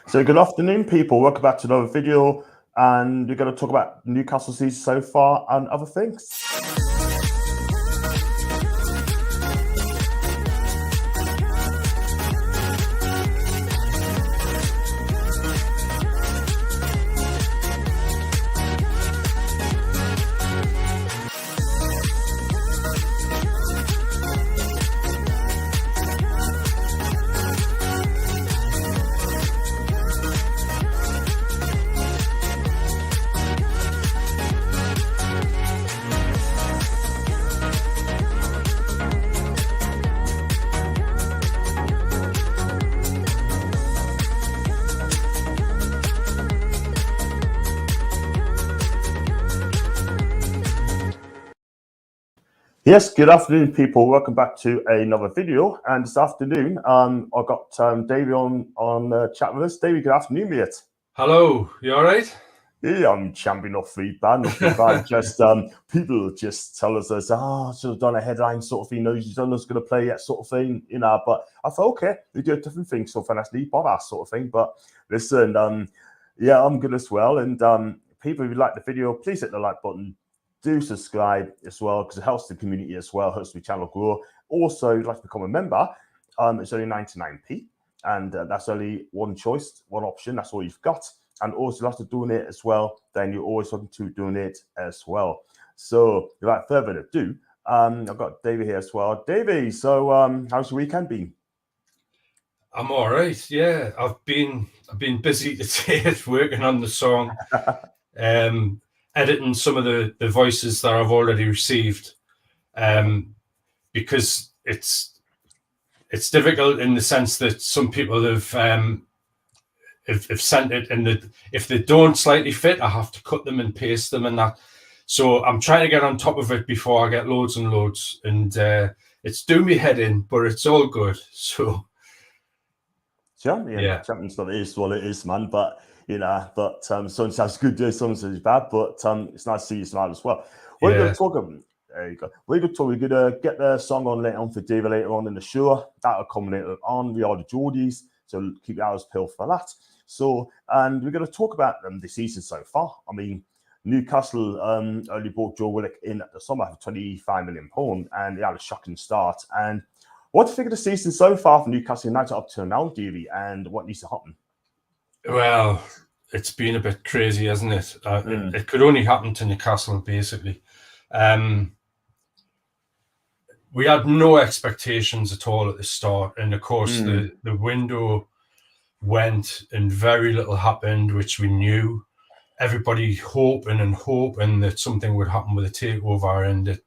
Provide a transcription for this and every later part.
So good afternoon, people. Welcome back to another video, and we're going to talk about Newcastle season so far and other things. Yes, good afternoon, people. Welcome back to another video. And this afternoon, I've got Davy on chat with us. Davy, good afternoon, mate. Hello, you all right? Yeah, I'm champion of free bad, not free bad. Just people just tell us, should have done a headline sort of thing. No, you don't know who's going to play yet, sort of thing, you know. But I thought, okay, we do a different thing, so financially, bother sort of thing. But listen, yeah, I'm good as well. And people, if you like the video, please hit the like button. Do subscribe as well because it helps the community as well, helps the channel grow. Also, if you'd like to become a member, it's only 99p, and that's only one choice, one option. That's all you've got. And also, you have to donate as well. Then you're always looking to donate as well. So, without further ado, I've got Davy here as well. Davy, so how's your weekend been? I'm all right. Yeah, I've been busy today working on the song, editing some of the voices that I've already received, because it's difficult in the sense that some people have sent it, and if they don't slightly fit, I have to cut them and paste them and that. So I'm trying to get on top of it before I get loads and loads, and it's doing me head in, but it's all good. So yeah, champions not is what it is, man. But you know, sometimes it's good, sometimes it's bad. But it's nice to see you smile as well. We're going to talk about. There you go. We're going to get the song on later on for Davy later on in the show. That'll come later on. We Are The Geordies, so keep your eyes peeled for that. So, and we're going to talk about the season so far. I mean, Newcastle only bought Joe Willock in at the summer for £25 million, and they had a shocking start. And what do you think of the season so far for Newcastle United up to now, Davy, and what needs to happen? Well, it's been a bit crazy, hasn't it? It could only happen to Newcastle, basically. We had no expectations at all at the start, and of course the window went and very little happened, which we knew. Everybody hoping that something would happen with the takeover, and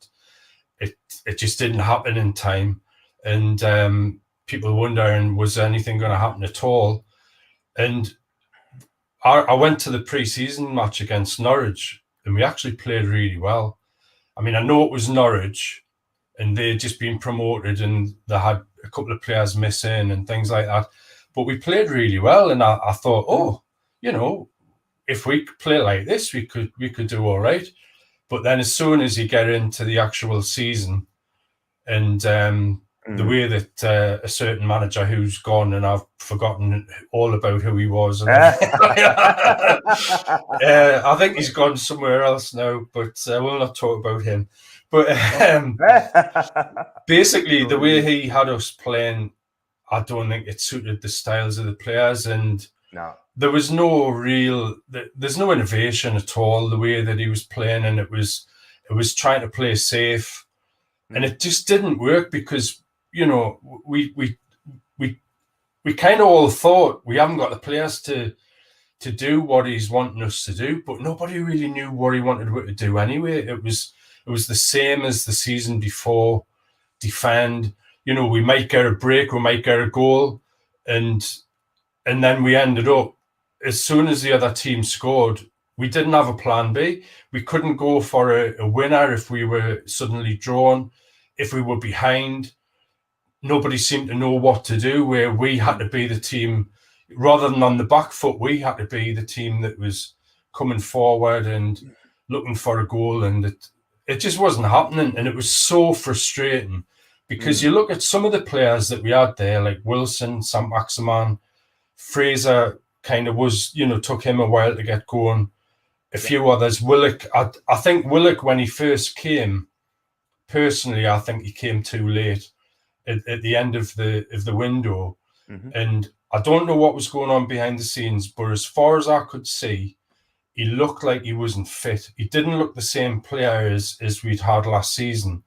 it just didn't happen in time. And people wondering, was anything going to happen at all? And I went to the pre-season match against Norwich, and we actually played really well. I mean, I know it was Norwich, and they'd just been promoted, and they had a couple of players missing and things like that. But we played really well, and I thought, oh, you know, if we play like this, we could do all right. But then as soon as you get into the actual season, and the way that a certain manager who's gone, and I've forgotten all about who he was. And I think he's gone somewhere else now, but we'll not talk about him. But basically, the way he had us playing, I don't think it suited the styles of the players, and there was there's no innovation at all. The way that he was playing, and it was trying to play safe, and it just didn't work because, you know, we kind of all thought we haven't got the players to do what he's wanting us to do, but nobody really knew what he wanted to do anyway. It was the same as the season before. Defend, you know, we might get a break, we might get a goal, and then we ended up, as soon as the other team scored, we didn't have a plan B. We couldn't go for a winner if we were suddenly drawn, if we were behind. Nobody seemed to know what to do, where we had to be the team, rather than on the back foot, we had to be the team that was coming forward and looking for a goal, and it just wasn't happening. And it was so frustrating because you look at some of the players that we had there, like Wilson, Saint-Maximin, Fraser. kind of was, took him a while to get going. A few others. Willock, I think Willock, when he first came, personally, I think he came too late at the end of the window. And I don't know what was going on behind the scenes, but as far as I could see, he looked like he wasn't fit. He didn't look the same player as we'd had last season.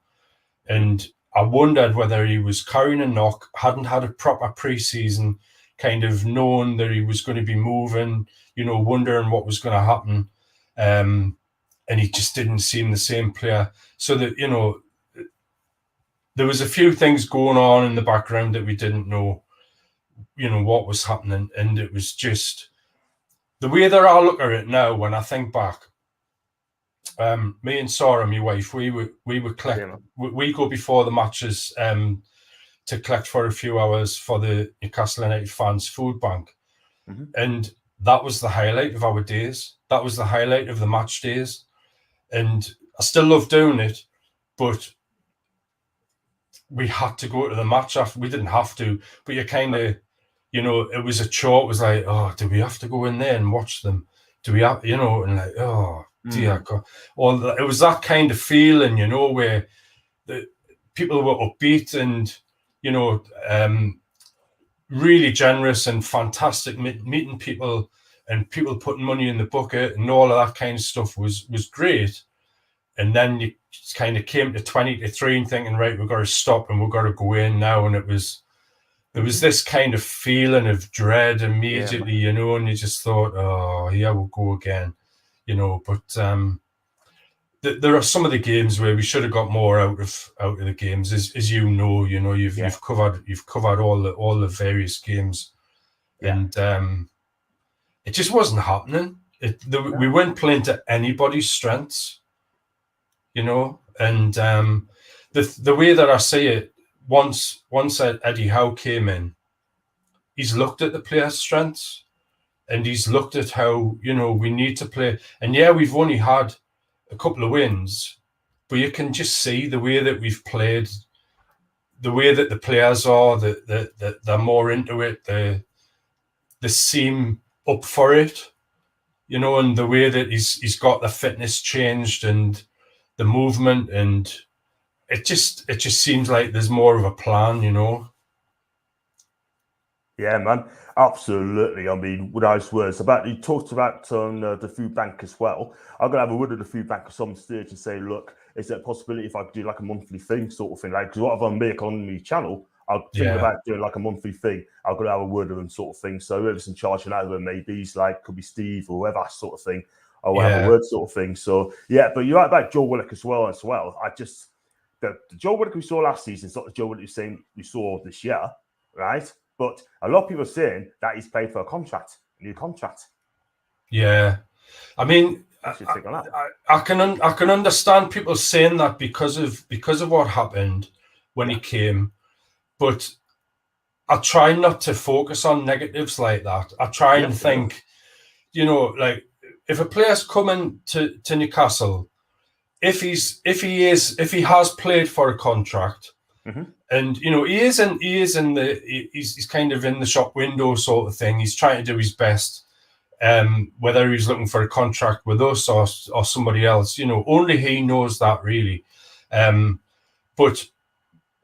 And I wondered whether he was carrying a knock, hadn't had a proper pre-season, kind of knowing that he was going to be moving, wondering what was going to happen. And he just didn't seem the same player. So that, there was a few things going on in the background that we didn't know, what was happening. And it was just the way that I look at it now, when I think back, me and Sarah, my wife, we would collect, we go before the matches to collect for a few hours for the Newcastle United fans food bank. And that was the highlight of our days. That was the highlight of the match days. And I still love doing it, but we had to go to the match after. We didn't have to, but you kind of, it was a chore. It was like, oh, do we have to go in there and watch them? Do we have, and like, oh, dear God. Or it was that kind of feeling, where the people were upbeat and, really generous and fantastic, meeting people and people putting money in the bucket and all of that kind of stuff was great. And then you kind of came to 20 to 3 and thinking, right, we've got to stop and we've got to go in now. And there was this kind of feeling of dread immediately, and you just thought, oh, yeah, we'll go again, but there are some of the games where we should have got more out of the games, as you've covered all the various games, and it just wasn't happening. We weren't playing to anybody's strengths, and the way that I see it, once Eddie Howe came in, he's looked at the players' strengths and he's looked at how, we need to play. And we've only had a couple of wins, but you can just see the way that we've played, the way that the players are, that they're more into it, they seem up for it, and the way that he's got the fitness changed and the movement, and it just seems like there's more of a plan, Yeah, man, absolutely. I mean, nice words. You talked about the food bank as well. I'm gonna have a word with the food bank at some stage and say, look, is there a possibility if I could do like a monthly thing, sort of thing? Like, because whatever I make on the channel, I'll think about doing like a monthly thing. I've got to have a word with them, sort of thing. So whoever's in charge of that, maybe he's like, could be Steve or whoever, sort of thing. I'll have a word, sort of thing. So but you're right about Joe Willock as well. I just the Joe Willock we saw last season is not the Joe Willock we saw this year, right? But a lot of people are saying that he's played for a new contract. Yeah, I mean, I can understand people saying that because of what happened when he came, but I try not to focus on negatives like that. I try and think, like if a player's coming to Newcastle, if he has played for a contract. And he's kind of in the shop window sort of thing. He's trying to do his best, whether he's looking for a contract with us or somebody else. Only he knows that really. But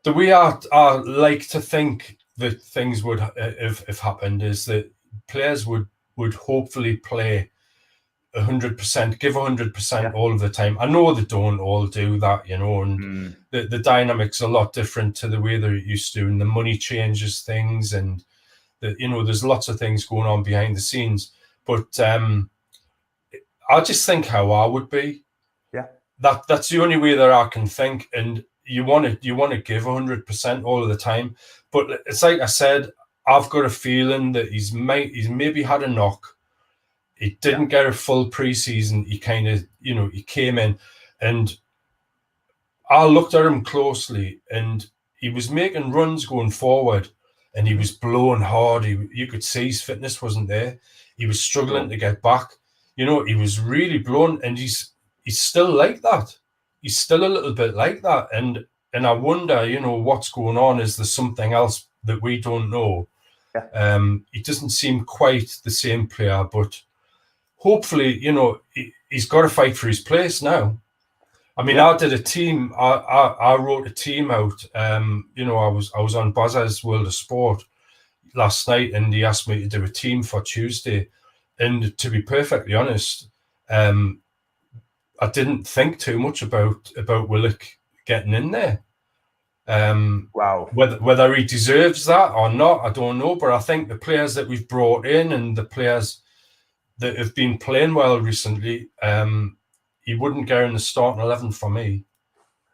the way I like to think that things would have happened is that players would hopefully play 100%, give 100% all of the time. I know they don't all do that, and the dynamic's a lot different to the way they're used to, and the money changes things, and there's lots of things going on behind the scenes. But I just think how I would be. That's the only way that I can think, and you want to give 100% all of the time. But it's like I said, I've got a feeling that he's maybe had a knock. He didn't get a full pre-season. He kind of, he came in, and I looked at him closely, and he was making runs going forward, and he was blowing hard. You could see his fitness wasn't there. He was struggling to get back. He was really blowing, and he's still like that. He's still a little bit like that, and I wonder, what's going on. Is there something else that we don't know? He doesn't seem quite the same player, but hopefully, he's got to fight for his place now. I mean, I did a team. I wrote a team out. I was on Bazza's World of Sport last night, and he asked me to do a team for Tuesday. And to be perfectly honest, I didn't think too much about Willock getting in there. Wow. Whether he deserves that or not, I don't know. But I think the players that we've brought in and the players that have been playing well recently, he wouldn't go in the starting 11 for me.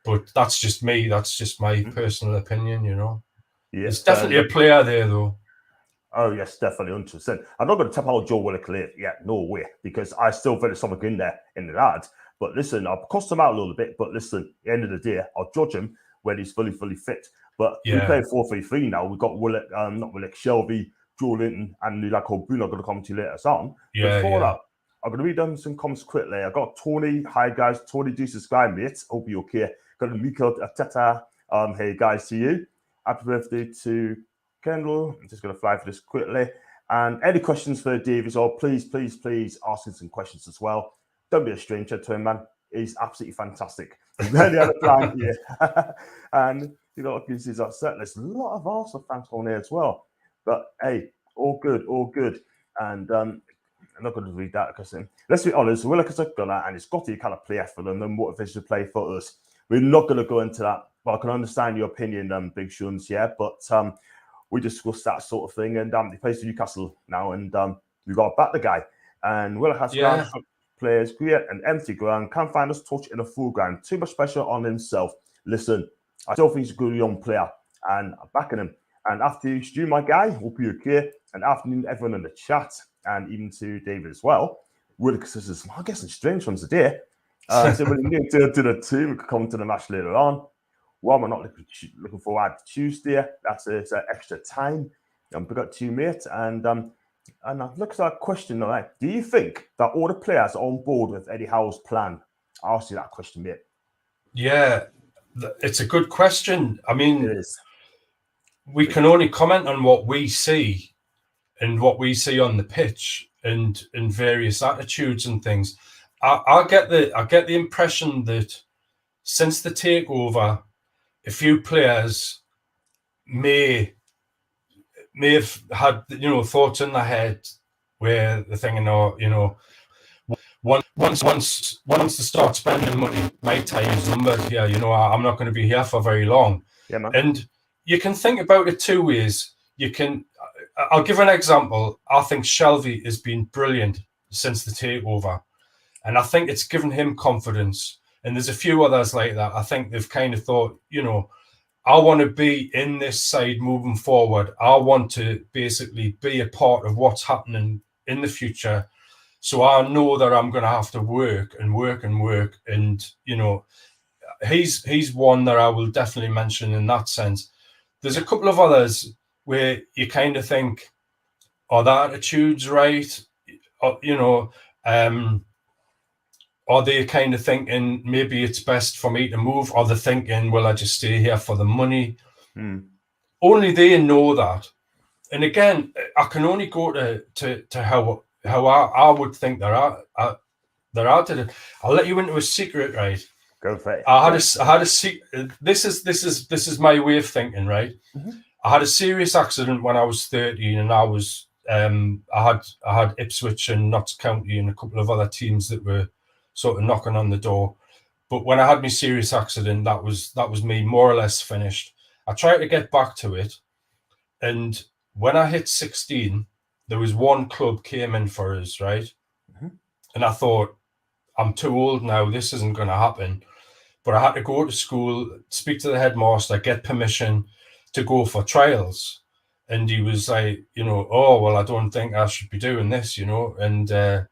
But that's just me. That's just my personal opinion, Yes, There's definitely a player there, though. Oh, yes, definitely, 100%. I'm not going to tap out Joe Willock yet, no way, because I still feel there's something in there in the lad. But listen, I'll cost him out a little bit. But listen, at the end of the day, I'll judge him when he's fully fit. But we play 4-3-3 now. We've got Willock, not Willock, Shelby, Joe Linton, and like Howe are going to come to you later on. Before that, I'm going to read them some comments quickly. I got Tony. Hi, guys. Tony, do subscribe, mate. Hope you're okay. Got Miko Teta. Hey, guys, see you. Happy birthday to Kendall. I'm just going to fly for this quickly. And any questions for Davy, or please ask him some questions as well. Don't be a stranger to him, man. He's absolutely fantastic. He's really had a plan here. And, he's upset. There's a lot of Arsenal fans on here as well. But, hey, all good. And I'm not going to read that because let's be honest, Willock is a gunner and it's got to kind of play for them and motivation to play for us. We're not going to go into that, but I can understand your opinion, Big Shuns, but we discussed that sort of thing, and he plays for Newcastle now, and we got to back the guy. And Willock has ground players, create an empty ground, can't find us touch in a full ground. Too much pressure on himself. Listen, I still think he's a good young player, and I'm backing him. And after you, Stu, my guy, hope you're okay. And afternoon, everyone in the chat, and even to David as well. Willock says, I'm guessing strange ones today. So when you to the team, we could come to the match later on. Well, we're not looking forward to Tuesday. That's an extra time. We got two, mate. And I look at that question, all right. Do you think that all the players are on board with Eddie Howe's plan? I'll ask you that question, mate. Yeah, it's a good question. I mean, it is. We can only comment on what we see and what we see on the pitch and in various attitudes and things. I get the impression that since the takeover, a few players may have had thoughts in their head where they're thinking, once to start spending money, my time is numbered here. I'm not going to be here for very long. Yeah, man. And you can think about it two ways. I'll give an example. I think Shelby has been brilliant since the takeover, and I think it's given him confidence. And there's a few others like that. I think they've kind of thought, I want to be in this side moving forward. I want to basically be a part of what's happening in the future. So I know that I'm going to have to work. And, he's one that I will definitely mention in that sense. There's a couple of others where you kind of think, are the attitudes right? Are they kind of thinking maybe it's best for me to move? Are they thinking, will I just stay here for the money? Only they know that. And again, I can only go to how I would think there are did it. I'll let you into a secret, right? Go for it. I had a secret. This is my way of thinking, right? Mm-hmm. I had a serious accident when I was 13, and I was I had Ipswich and Notts County and a couple of other teams that were sort of knocking on the door. But when I had my serious accident, that was me more or less finished. I tried to get back to it, and when I hit 16, there was one club came in for us, right? Mm-hmm. And I thought, I'm too old now, this isn't going to happen. But I had to go to school, speak to the headmaster, get permission to go for trials. And he was like, oh, well, I don't think I should be doing this, And the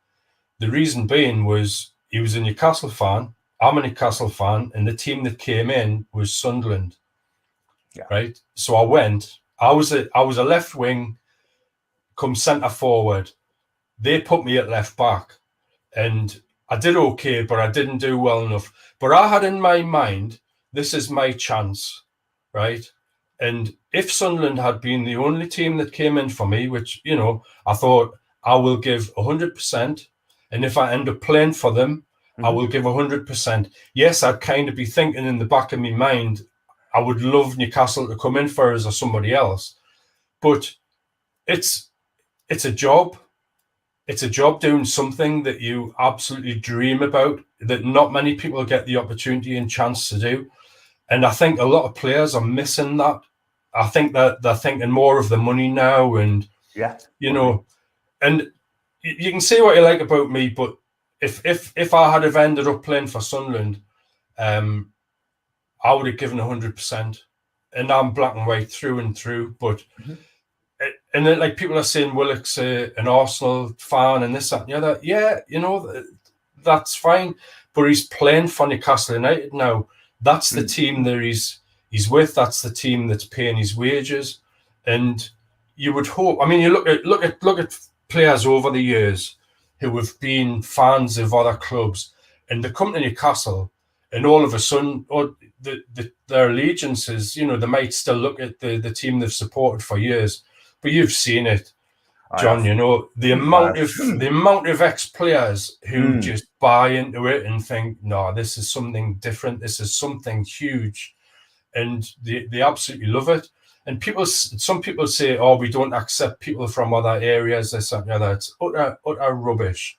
reason being was he was a Newcastle fan. I'm a Newcastle fan. And the team that came in was Sunderland. Yeah. Right? So I went. I was a left wing, come centre forward. They put me at left back. And I did okay, but I didn't do well enough. But I had in my mind, this is my chance, right? And if Sunderland had been the only team that came in for me, which, you know, I thought I will give 100%. And if I end up playing for them, I will give 100%. Yes, I'd kind of be thinking in the back of my mind, I would love Newcastle to come in for us or somebody else. But it's a job. It's a job doing something that you absolutely dream about, that not many people get the opportunity and chance to do. And I think a lot of players are missing that. I think that they're thinking more of the money now, and you know, and you can say what you like about me, but if I had have ended up playing for Sunderland, I would have given 100%, and I'm black and white through and through. But and then, like, people are saying Willock's an Arsenal fan and this, that, and the other. Yeah, you know, that's fine, but he's playing for Newcastle United now. That's the team that he's with. That's the team that's paying his wages, and you would hope. I mean, you look at players over the years who have been fans of other clubs, and they come to Newcastle, and all of a sudden, their allegiances, you know, they might still look at the team they've supported for years, but you've seen it, John. You know, the amount of ex-players who just buy into it and think, no, this is something different. This is something huge, and they absolutely love it. And some people say, oh, we don't accept people from other areas, this, that, and the other. It's utter rubbish.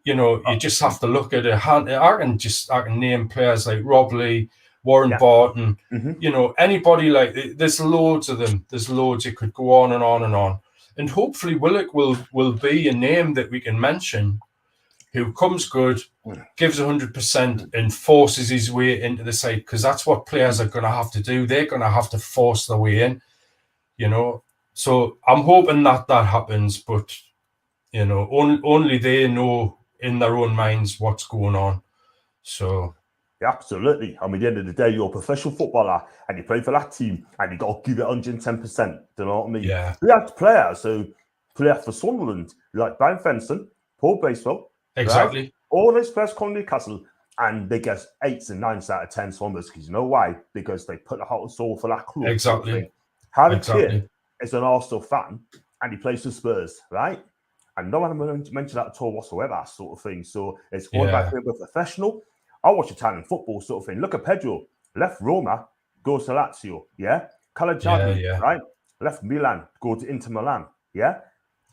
You know, you just have to look at it. I can name players like Rob Lee, Warren Barton, you know, anybody like, there's loads of them. There's loads. You could go on and on and on. And hopefully Willock will be a name that we can mention, who comes good, gives 100% and forces his way into the side, because that's what players are going to have to do. They're going to have to force their way in, you know. So I'm hoping that happens, but, you know, only they know in their own minds what's going on. So... Yeah, absolutely. I mean, at the end of the day, you're a professional footballer and you play for that team and you got to give it 110%. Do you know what I mean? Yeah. We have players who play for Sunderland, like Brian Fenson, Paul Bracewell. Exactly. Right? All those players come to Newcastle and they get 8s and 9s out of 10 Sunderland, because you know why? Because they put the heart and soul for that club. Exactly. Sort of Harry Kane is an Arsenal fan and he plays for Spurs, right? And no one mentioned that at all whatsoever, sort of thing. So it's all about being a professional. I watch Italian football, sort of thing. Look at Pedro, left Roma, goes to Lazio, Calagiani, right? Left Milan, go to Inter Milan,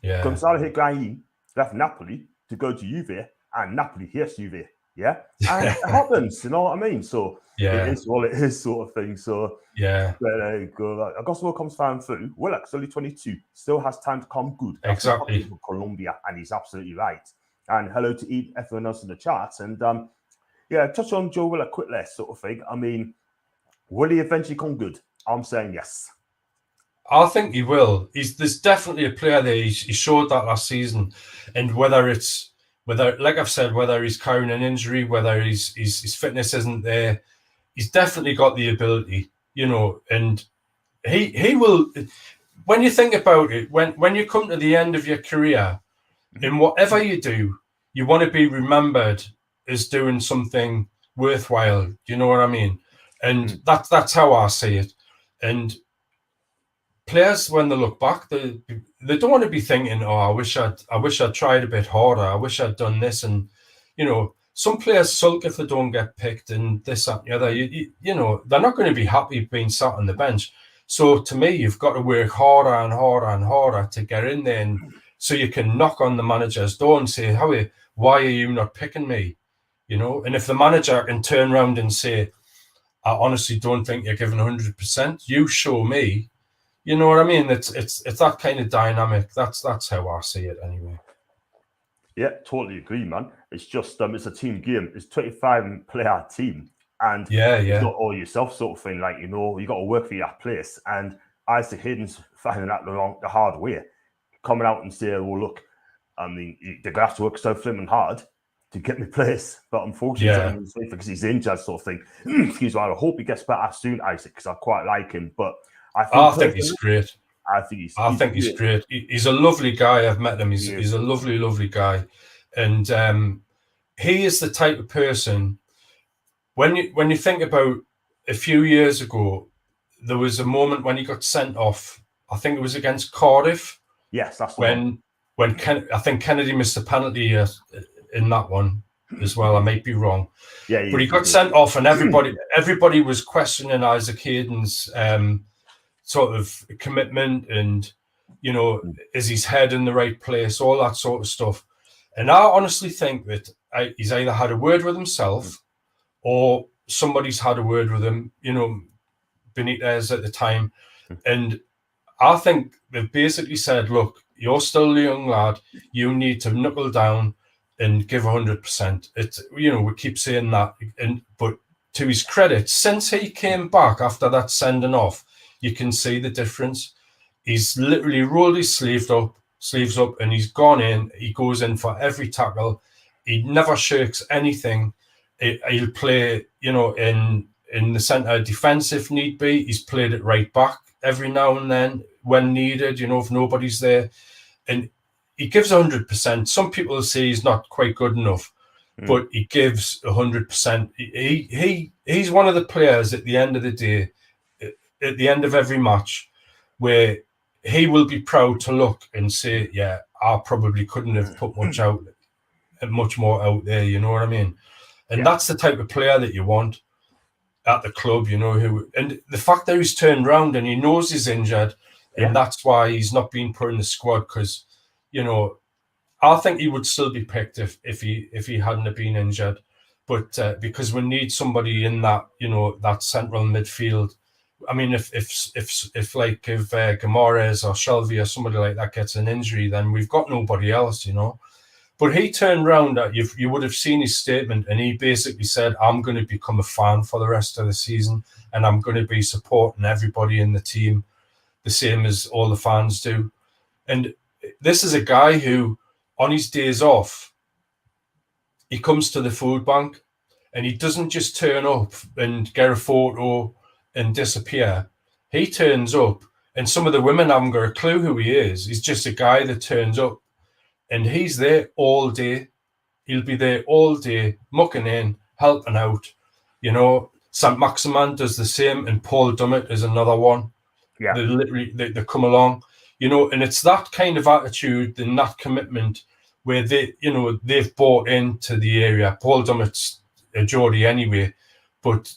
Gonzalo Higuain left Napoli to go to Juve, and Napoli here's Juve, And it happens, you know what I mean? So it is what it is, sort of thing. So there you go. Augusto comes found through. Willock's only 22, still has time to come good. Exactly. From Colombia, and he's absolutely right. And hello to everyone else in the chat, and touch on Joe Willock quickly, sort of thing. I mean, will he eventually come good? I'm saying yes. I think he will. There's definitely a player there. He showed that last season, and whether like I've said, whether he's carrying an injury, whether his fitness isn't there, he's definitely got the ability, you know. And he will. When you think about it, when you come to the end of your career, in whatever you do, you want to be remembered is doing something worthwhile. Do you know what I mean? And that's how I see it. And players, when they look back, they don't want to be thinking, "Oh, I wish I'd tried a bit harder. I wish I'd done this." And you know, some players sulk if they don't get picked, and this, that, and the other. You know, they're not going to be happy being sat on the bench. So to me, you've got to work harder and harder and harder to get in there, and so you can knock on the manager's door and say, "Howie, why are you not picking me?" You know, and if the manager can turn around and say, "I honestly don't think you're giving 100%. You show me." You know what I mean? It's that kind of dynamic. That's how I see it anyway. Yeah, totally agree, man. It's just it's a team game. It's 25-player team, and it's not all yourself, sort of thing. Like, you know, you got to work for your place. And Isaac Hayden's finding out the hard way, coming out and saying, "Well, look, I mean, they're gonna have to work so flipping hard to get me place," but unfortunately, because he's injured, sort of thing. Excuse me. I hope he gets better soon, Isaac, because I quite like him. But I think he's great. I think he's great. He's a lovely guy. I've met him. He's a lovely, lovely guy, and he is the type of person. When you think about a few years ago, there was a moment when he got sent off. I think it was against Cardiff. Yes, that's the one. I think Kennedy missed a penalty in that one as well. I might be wrong. Yeah, but he got sent off, and everybody was questioning Isaac Hayden's sort of commitment, and is his head in the right place, all that sort of stuff. And I honestly think that he's either had a word with himself or somebody's had a word with him, Benitez at the time. And I think they've basically said, look, you're still a young lad. You need to knuckle down and give 100%. It's, we keep saying that. But to his credit, since he came back after that sending off, you can see the difference. He's literally rolled his sleeves up, and he's gone in. He goes in for every tackle. He never shirks anything. He'll play, in the centre defence if need be. He's played it right back every now and then when needed, if nobody's there. And he gives 100%. Some people say he's not quite good enough, but he gives 100%. He's one of the players at the end of the day, at the end of every match, where he will be proud to look and say, yeah, I probably couldn't have put much more out there, you know what I mean? And that's the type of player that you want at the club, and the fact that he's turned around and he knows he's injured, and that's why he's not being put in the squad, because, I think he would still be picked if he hadn't have been injured. But because we need somebody in that, that central midfield. I mean, if Gamores or Shelby or somebody like that gets an injury, then we've got nobody else, But he turned around. You would have seen his statement, and he basically said, "I'm going to become a fan for the rest of the season, and I'm going to be supporting everybody in the team, the same as all the fans do." And this is a guy who, on his days off, he comes to the food bank, and he doesn't just turn up and get a photo and disappear. He turns up, and some of the women haven't got a clue who he is. He's just a guy that turns up, and he's there all day. He'll be there all day, mucking in, helping out. St. Maximin does the same, and Paul Dummett is another one. Yeah, they come along, and it's that kind of attitude and that commitment where they've bought into the area. Paul Dummett's a Geordie anyway, but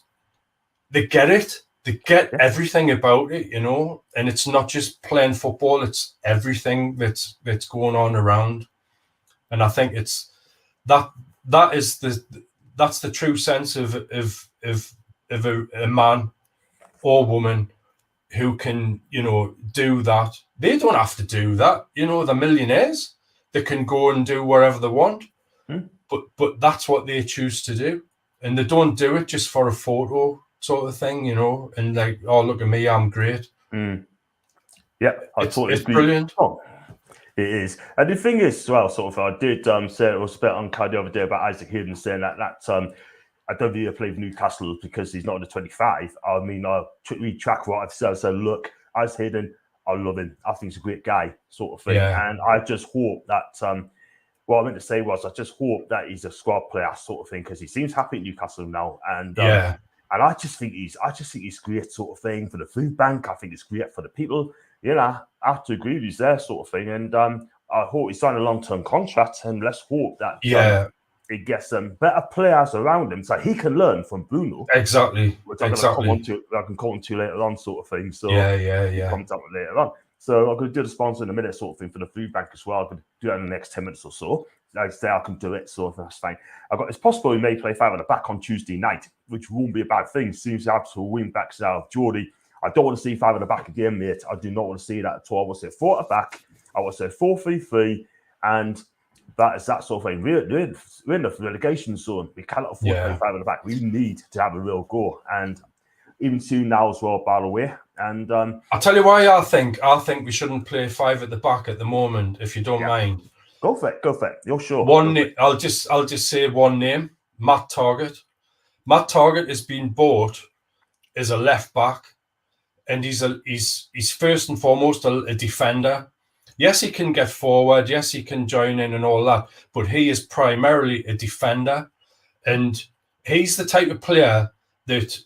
they get it. They get everything about it, and it's not just playing football; it's everything that's going on around. And I think it's that's the true sense of a man or woman who can do that. They don't have to do that. They're millionaires. They can go and do whatever they want, but that's what they choose to do, and they don't do it just for a photo sort of thing, and like, oh, look at me, I'm great. Yeah, it's brilliant. Oh, it is. And the thing is, well, sort of, I did say it was a bit unkind the other day about Isaac Hayden saying that I don't think he'll play for Newcastle because he's not under 25. I mean, I retract what I've said. I said, look, Isaac Hayden, I love him. I think he's a great guy, sort of thing. Yeah. And I just hope that what I meant to say was, I just hope that he's a squad player, sort of thing, because he seems happy at Newcastle now. And and I just think he's great, sort of thing, for the food bank. I think it's great for the people. I have to agree with you there, sort of thing. And I hope he signed a long-term contract, and let's hope that he gets some better players around him so he can learn from Bruno. Exactly. Which I can call him to later on, sort of thing. So comment on it later on. So I'm going to do the sponsor in a minute, sort of thing, for the food bank as well. I'm going to do that in the next 10 minutes or so. Like I say, I can do it, so that's fine. It's possible he may play 5 at the back on Tuesday night, which won't be a bad thing. Seems to have to win back South Geordie. I don't want to see 5 at the back again, mate. I do not want to see that at all. I want to say 4 at the back. I want to say 4-3-3, and that is that sort of thing. We're in the relegation zone. We cannot afford to play 5 at the back. We need to have a real go, and even Toon now as well, by the way. And I'll tell you why I think we shouldn't play 5 at the back at the moment, if you don't mind. Go for it. You're sure. I'll just say one name: Matt Targett. Matt Targett has been bought as a left back, and he's first and foremost a defender. Yes, he can get forward. Yes, he can join in and all that, but he is primarily a defender, and he's the type of player that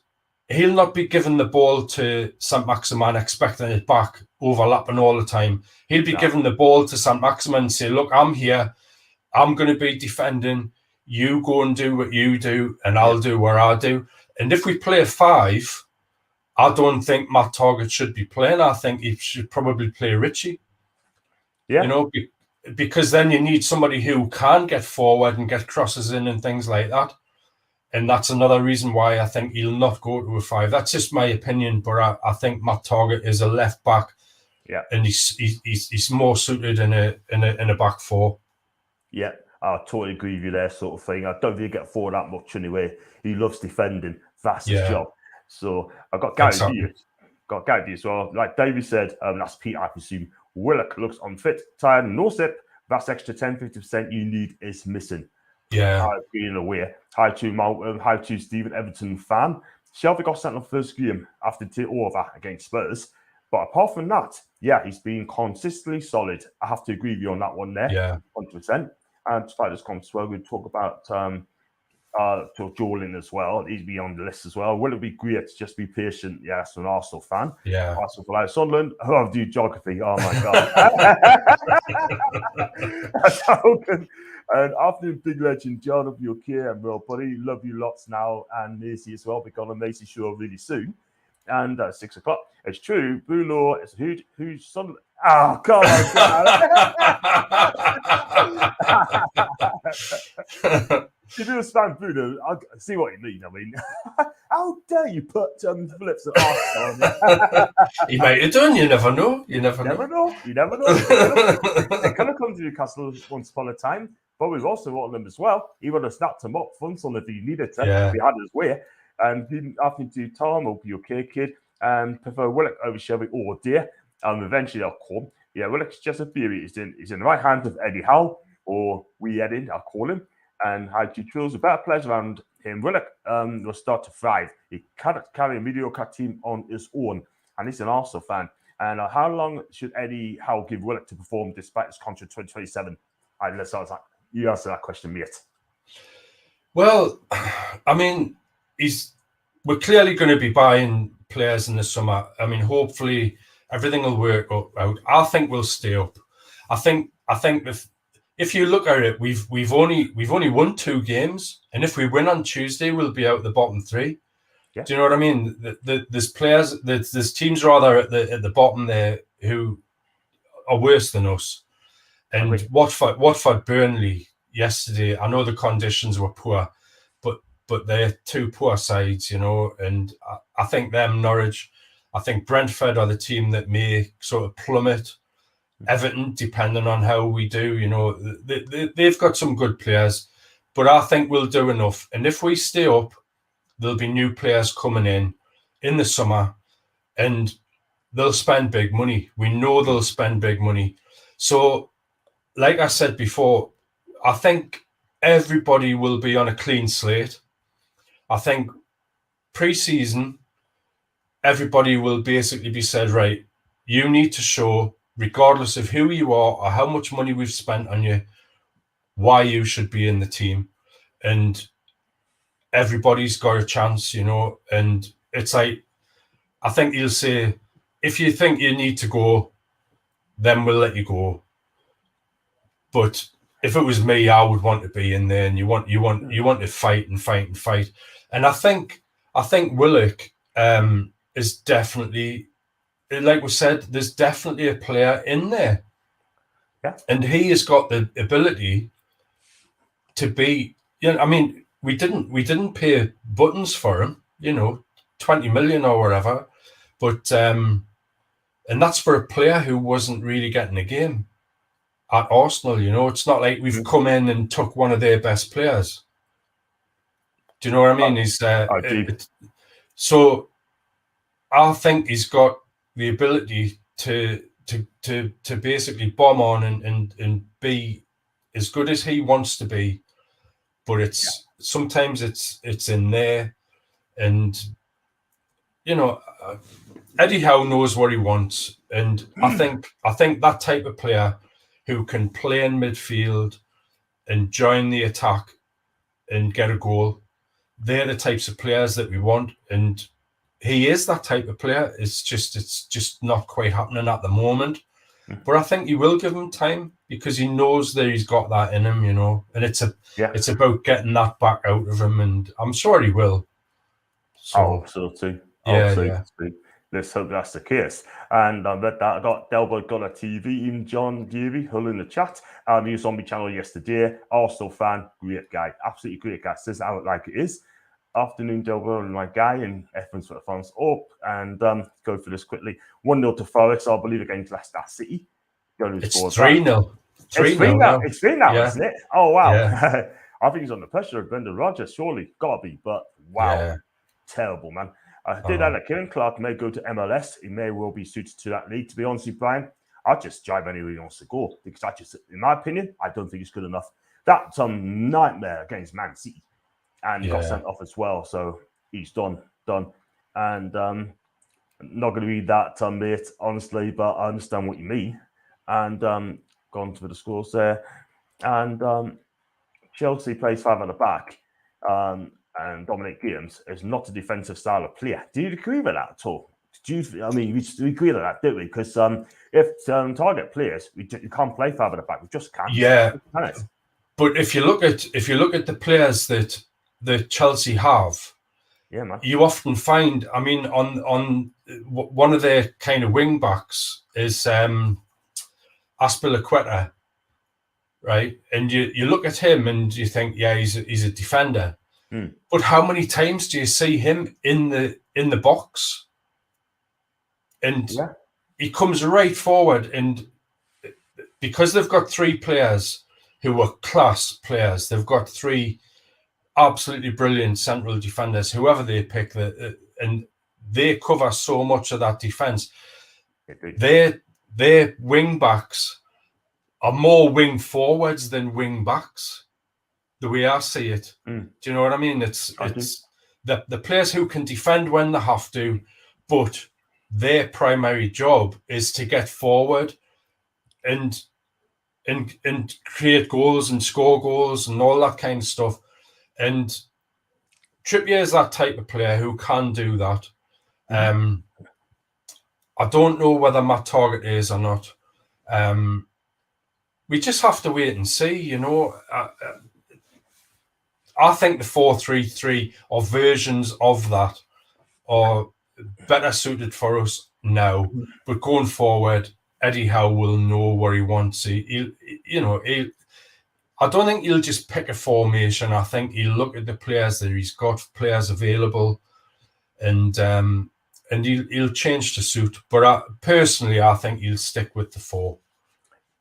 he'll not be giving the ball to St. Maximin expecting it back, overlapping all the time. He'll be giving the ball to St. Maximin and say, look, I'm here. I'm going to be defending. You go and do what you do, and I'll do what I do. And if we play a 5, I don't think Matt Targett should be playing. I think he should probably play Richie. Yeah. You know, because then you need somebody who can get forward and get crosses in and things like that. And that's another reason why I think he'll not go to a 5. That's just my opinion, but I think Matt Targett is a left back. Yeah. And he's more suited in a back 4. Yeah, I totally agree with you there, sort of thing. I don't think he get forward that much anyway. He loves defending. That's his job. So I've got Gary B as well. Like Davy said, that's Pete, I presume. Willock looks unfit, tired, no step. That's extra 10-50% you need is missing. Yeah. Being aware. Hi to Stephen Everton fan. Shelby got sent off first game after over against Spurs. But apart from that, yeah, he's been consistently solid. I have to agree with you on that one there. Yeah. 100%. And to this comes well, we'll talk about Jordan as well. He's be on the list as well. Will it be great to just be patient? Yes, an Arsenal fan. Yeah. Arsenal for like Sunderland. Oh, I do geography. Oh my God. And after the big legend, John of your care and well, buddy, love you lots now. And Macy as well, because I'm Macy show really soon. And 6 o'clock. It's true. Bruno is who's Sunderland. Oh, come on. You do understand Bruno. I see what you mean. I mean, how dare you put Phillips at Arsenal? He might have done. You never know. You never know. They could have come to Newcastle once upon a time, but we've also wanted them as well. He would have snapped him up front on if he needed to. If he had his way. And after to Tom, hope you're okay, kid. And prefer Willock over Shelby. Oh dear. Eventually I'll come. Yeah, Willock's just a theory. He's in the right hands of Eddie Howe, or we Eddie, I'll call him. And how to choose a better players around him. Willock will start to thrive. He cannot carry a mediocre team on his own. And he's an Arsenal fan. And how long should Eddie Howe give Willock to perform despite his contract 2027? You answer that question, mate. Well, I mean, we're clearly going to be buying players in the summer. I mean, hopefully everything will work out. I think we'll stay up. I think if you look at it, we've only won 2 games, and if we win on Tuesday, we'll be out the bottom 3. Yeah. Do you know what I mean? There's players, there's teams rather at the bottom there who are worse than us. And Watford, Burnley yesterday. I know the conditions were poor, but they're 2 poor sides, you know. And I think Norwich, I think Brentford are the team that may sort of plummet. Everton, depending on how we do, you know, they've got some good players, but I think we'll do enough. And if we stay up, there'll be new players coming in the summer, and they'll spend big money. We know they'll spend big money. So, like I said before, I think everybody will be on a clean slate. I think pre-season, everybody will basically be said, right, you need to show, regardless of who you are or how much money we've spent on you, why you should be in the team. And everybody's got a chance, you know. And it's like, I think he'll say, if you think you need to go, then we'll let you go. But if it was me, I would want to be in there, and you want to fight and fight and fight. And I think Willock is definitely, like we said, there's definitely a player in there. Yeah. And he has got the ability to be, you know, I mean, we didn't pay buttons for him, you know, 20 million or whatever. But and that's for a player who wasn't really getting a game at Arsenal, you know. It's not like we've come in and took one of their best players. Do you know what I mean? So I think he's got the ability to basically bomb on and be as good as he wants to be, but sometimes it's in there, and you know, Eddie Howe knows what he wants, and I think that type of player who can play in midfield and join the attack and get a goal, they're the types of players that we want. And he is that type of player. It's just not quite happening at the moment. But I think he will give him time because he knows that he's got that in him, and it's about getting that back out of him, and I'm sure he will. So, I hope so too. Let's hope that's the case. And I got Delbert got a TV, even John Davy, Hull in the chat. He was on my channel yesterday. Arsenal fan, great guy, absolutely great guy. Says out like it is. Afternoon, Delbert, and my guy, and F1's for the fans up. And go for this quickly. 1-0 to Forest, I believe, against Leicester City. It's 3-0. It's 3 now. It's 3 now, yeah. Isn't it? Oh wow! Yeah. I think he's under pressure of Brendan Rodgers. Surely, gotta be. But wow, terrible man. I did add that Kieran Clark may go to MLS. He may well be suited to that league. To be honest with you, Brian, I'd just drive anywhere he wants to go because in my opinion, I don't think he's good enough. That's some nightmare against Man City, and he got sent off as well. So he's done. And not going to be that mate, honestly, but I understand what you mean. And gone to the scores there, and Chelsea plays 5 at the back. And Dominic Gibbs is not a defensive style of player. Do you agree with that at all? We agree with that, don't we? Because if target players, you can't play 5 at the back. We just can't. Yeah. But if you look at the players that Chelsea have, man, you often find. I mean, on one of their kind of wing backs is Aspilicueta, right? And you look at him and you think, he's a defender. But how many times do you see him in the box? And he comes right forward, and because they've got 3 players who are class players, they've got 3 absolutely brilliant central defenders, whoever they pick, and they cover so much of that defense. Their wing backs are more wing forwards than wing backs. The way I see it, do you know what I mean? It's the players who can defend when they have to, but their primary job is to get forward and create goals and score goals and all that kind of stuff. And Trippier is that type of player who can do that. I don't know whether Matt Target is or not. We just have to wait and see, I think the 4-3-3 or versions of that are better suited for us now. But going forward, Eddie Howe will know where he wants. I don't think he'll just pick a formation. I think he'll look at the players that he's got, players available, and he'll change to suit. But personally, I think he'll stick with the 4.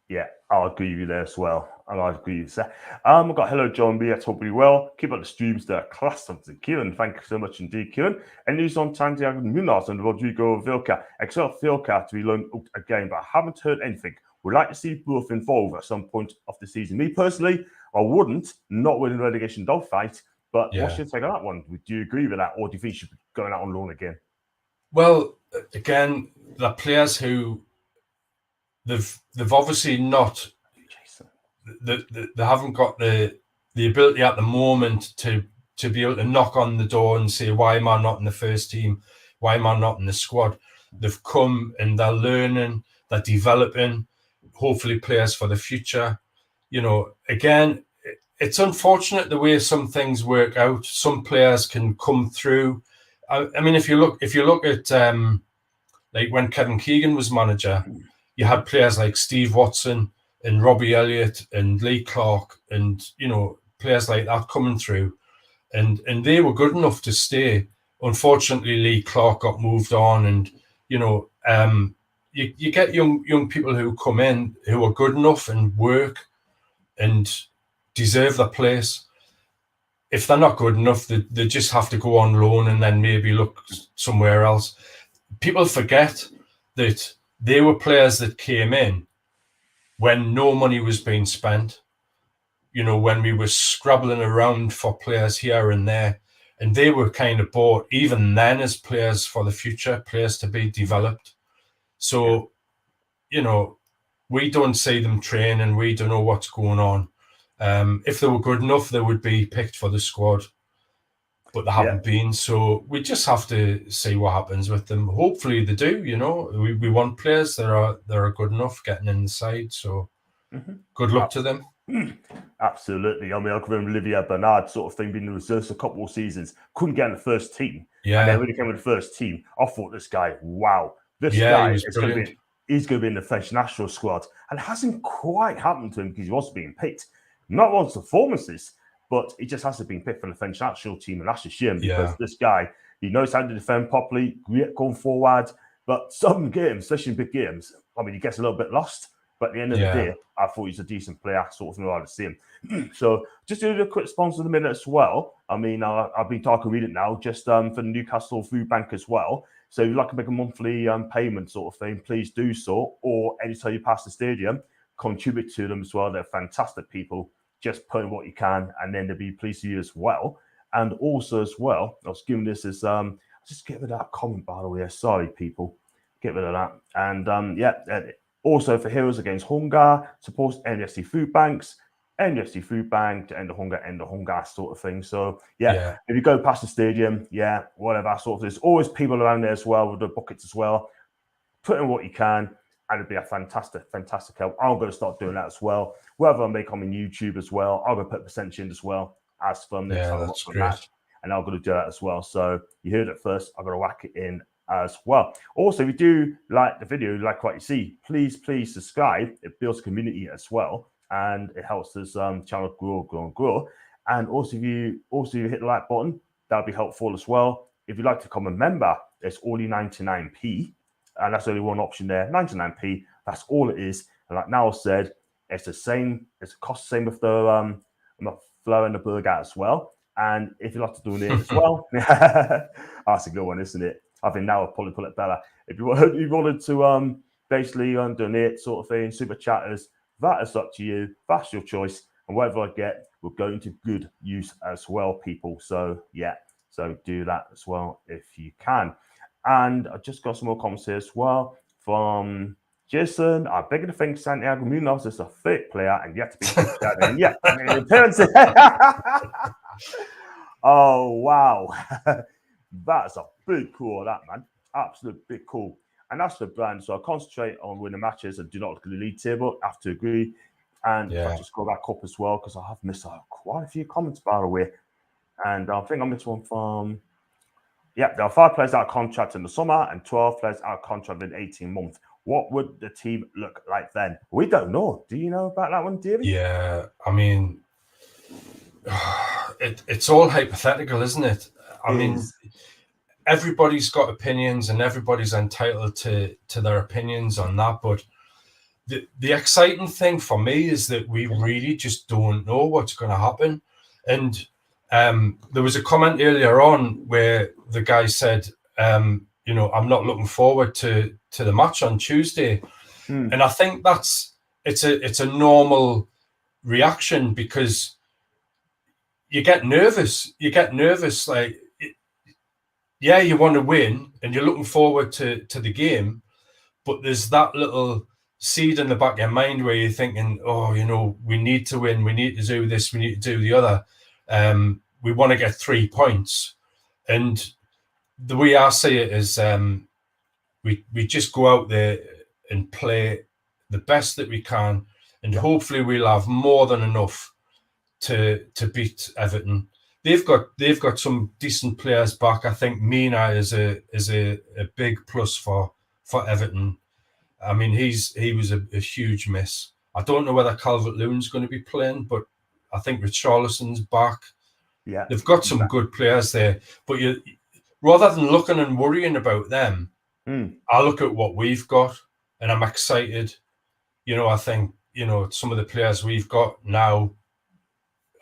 Yeah, I'll agree with you there as well. I agree with that. I've got hello, John B. I hope you well. Keep up the streams there. Class of Kieran. Thank you so much indeed, Kieran. And news on Santiago Munoz and Rodrigo Vilca. Expect Vilca to be loaned out again, but I haven't heard anything. Would like to see both involved at some point of the season. Me personally, I wouldn't, not with a relegation dogfight. But what's your take on that one? Do you agree with that, or do you think he should be going out on loan again? Well, again, the players who they've obviously not. They haven't got the ability at the moment to be able to knock on the door and say, why am I not in the first team? Why am I not in the squad? They've come and they're learning, they're developing, hopefully players for the future. Again, it's unfortunate the way some things work out. Some players can come through. I mean, if you look at like when Kevin Keegan was manager, you had players like Steve Watson and Robbie Elliott and Lee Clark and, players like that coming through. And they were good enough to stay. Unfortunately, Lee Clark got moved on. And, you get young people who come in who are good enough and work and deserve their place. If they're not good enough, they just have to go on loan and then maybe look somewhere else. People forget that they were players that came in when no money was being spent, when we were scrabbling around for players here and there, and they were kind of bought even then as players for the future, players to be developed. So, we don't see them train and we don't know what's going on. If they were good enough, they would be picked for the squad. but they haven't been. So we just have to see what happens with them. Hopefully they do. You know, we want players that are good enough getting in the side. So good luck to them. Absolutely. I mean, I can remember Olivier Bernard sort of thing being in the reserves a couple of seasons, couldn't get in the first team. Yeah. And then when he came in the first team, I thought this guy, wow, this Yeah, guy he was is going to brilliant. be. He's going to be in the French national squad, and it hasn't quite happened to him because he was being picked. Not once performances, but he just hasn't been picked for the French national team, and that's a shame because this guy, he knows how to defend properly, great going forward. But some games, especially in big games, I mean, he gets a little bit lost. But at the end of the day, I thought he's a decent player, sort of know how to see him. So just to do a quick sponsor of the minute as well. I mean, I've been talking read it now, just for the Newcastle Food Bank as well. So if you'd like to make a monthly payment sort of thing, please do so. Or anytime you pass the stadium, contribute to them as well. They're fantastic people. Just put in what you can, and then they'll be pleased to you as well. And also as well, I was giving this as just get rid of that comment, by the way. Sorry, people. Get rid of that. And also for Heroes Against Hunger, supports NFC Food Banks, NFC Food Bank to end the hunger sort of thing. So if you go past the stadium, whatever sort of, there's always people around there as well with the buckets as well. Put in what you can, and it'd be a fantastic help. I'm going to start doing that as well. Whatever I make on my YouTube as well, I'm going to put a percentage in as well as from next time. That's great. And I'm going to do that as well. So you heard it first. I'm going to whack it in as well. Also, if you do like the video, like what you see, please subscribe. It builds community as well, and it helps this channel grow. And also, if you hit the like button, that'll be helpful as well. If you'd like to become a member, it's only 99p, and that's only one option there. 99p. That's all it is. And like Niall said, it's the same. It's cost the same with the flour and the burger as well. And if you'd like to donate as well, that's a good one, isn't it? I think now I'll probably put it better. If you wanted to basically donate sort of thing, super chatters, that is up to you. That's your choice. And whatever I get will go into good use as well, people. So so do that as well if you can. And I just got some more comments here as well from Jason. I beg to think Santiago Munoz is a fake player and yet to be picked out. And I mean, in terms of oh wow. That's a big call, that man. Absolute big call. And that's the brand. So I concentrate on winning matches and do not look at the league table. I have to agree. And if I just go back up as well, because I have missed quite a few comments, by the way. And I think I missed one from, there are 5 players out of contract in the summer and 12 players out of contract in 18 months. What would the team look like then? We don't know. Do you know about that one, Davy? Yeah, I mean, it's all hypothetical, isn't it? I mean, everybody's got opinions and everybody's entitled to their opinions on that. But the exciting thing for me is that we really just don't know what's going to happen. And there was a comment earlier on where the guy said, I'm not looking forward to the match on Tuesday. And I think it's a normal reaction because you get nervous. Like, you want to win and you're looking forward to the game, but there's that little seed in the back of your mind where you're thinking, we need to win, we need to do this, we need to do the other. We want to get 3 points. And the way I see it is we just go out there and play the best that we can, and hopefully we'll have more than enough to beat Everton. They've got some decent players back. I think Mina is a big plus for Everton. I mean, he was a huge miss. I don't know whether Calvert-Lewin's going to be playing, but I think Richarlison's back. Yeah, they've got some good players there. But rather than looking and worrying about them, I look at what we've got, and I'm excited. I think some of the players we've got now.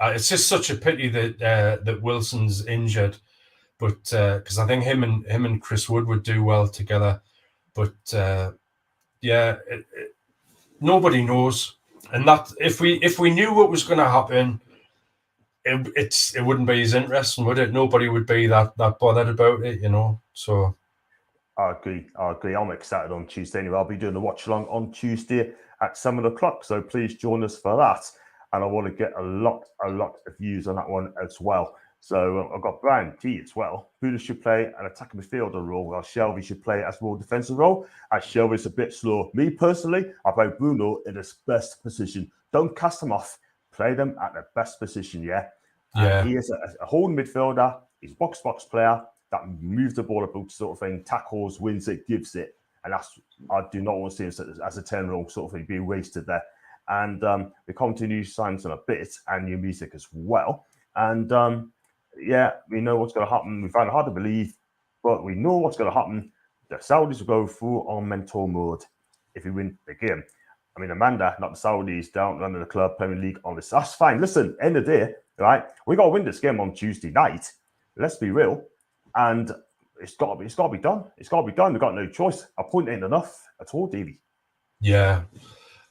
It's just such a pity that Wilson's injured, but because I think him and Chris Wood would do well together. But nobody knows, and that if we knew what was going to happen, it wouldn't be as interesting, would it? Nobody would be that bothered about it, So I agree. I'm excited on Tuesday anyway. I'll be doing the watch along on Tuesday at 7 o'clock. So please join us for that. And I want to get a lot of views on that one as well. So I've got Brian T as well. Bruno should play an attacking midfielder role, while Shelby should play as more defensive role. As Shelby's a bit slow. Me personally, I play Bruno in his best position. Don't cast him off. Play them at their best position, yeah? And he is a holding midfielder. He's a box-box player that moves the ball about sort of thing, tackles, wins it, gives it. And I do not want to see him as a 10-year-old sort of thing being wasted there. And we continue to sign some a bit and new music as well. And we know what's going to happen. We find it hard to believe, but we know what's going to happen. The Saudis will go through on mental mode if we win the game. I mean, Amanda, not the Saudis, down running the club, Premier League, all this. That's fine. Listen, end of the day, right? We got to win this game on Tuesday night. Let's be real. And it's got to be done. It's got to be done. We've got no choice. A point ain't enough at all, Davy. Yeah.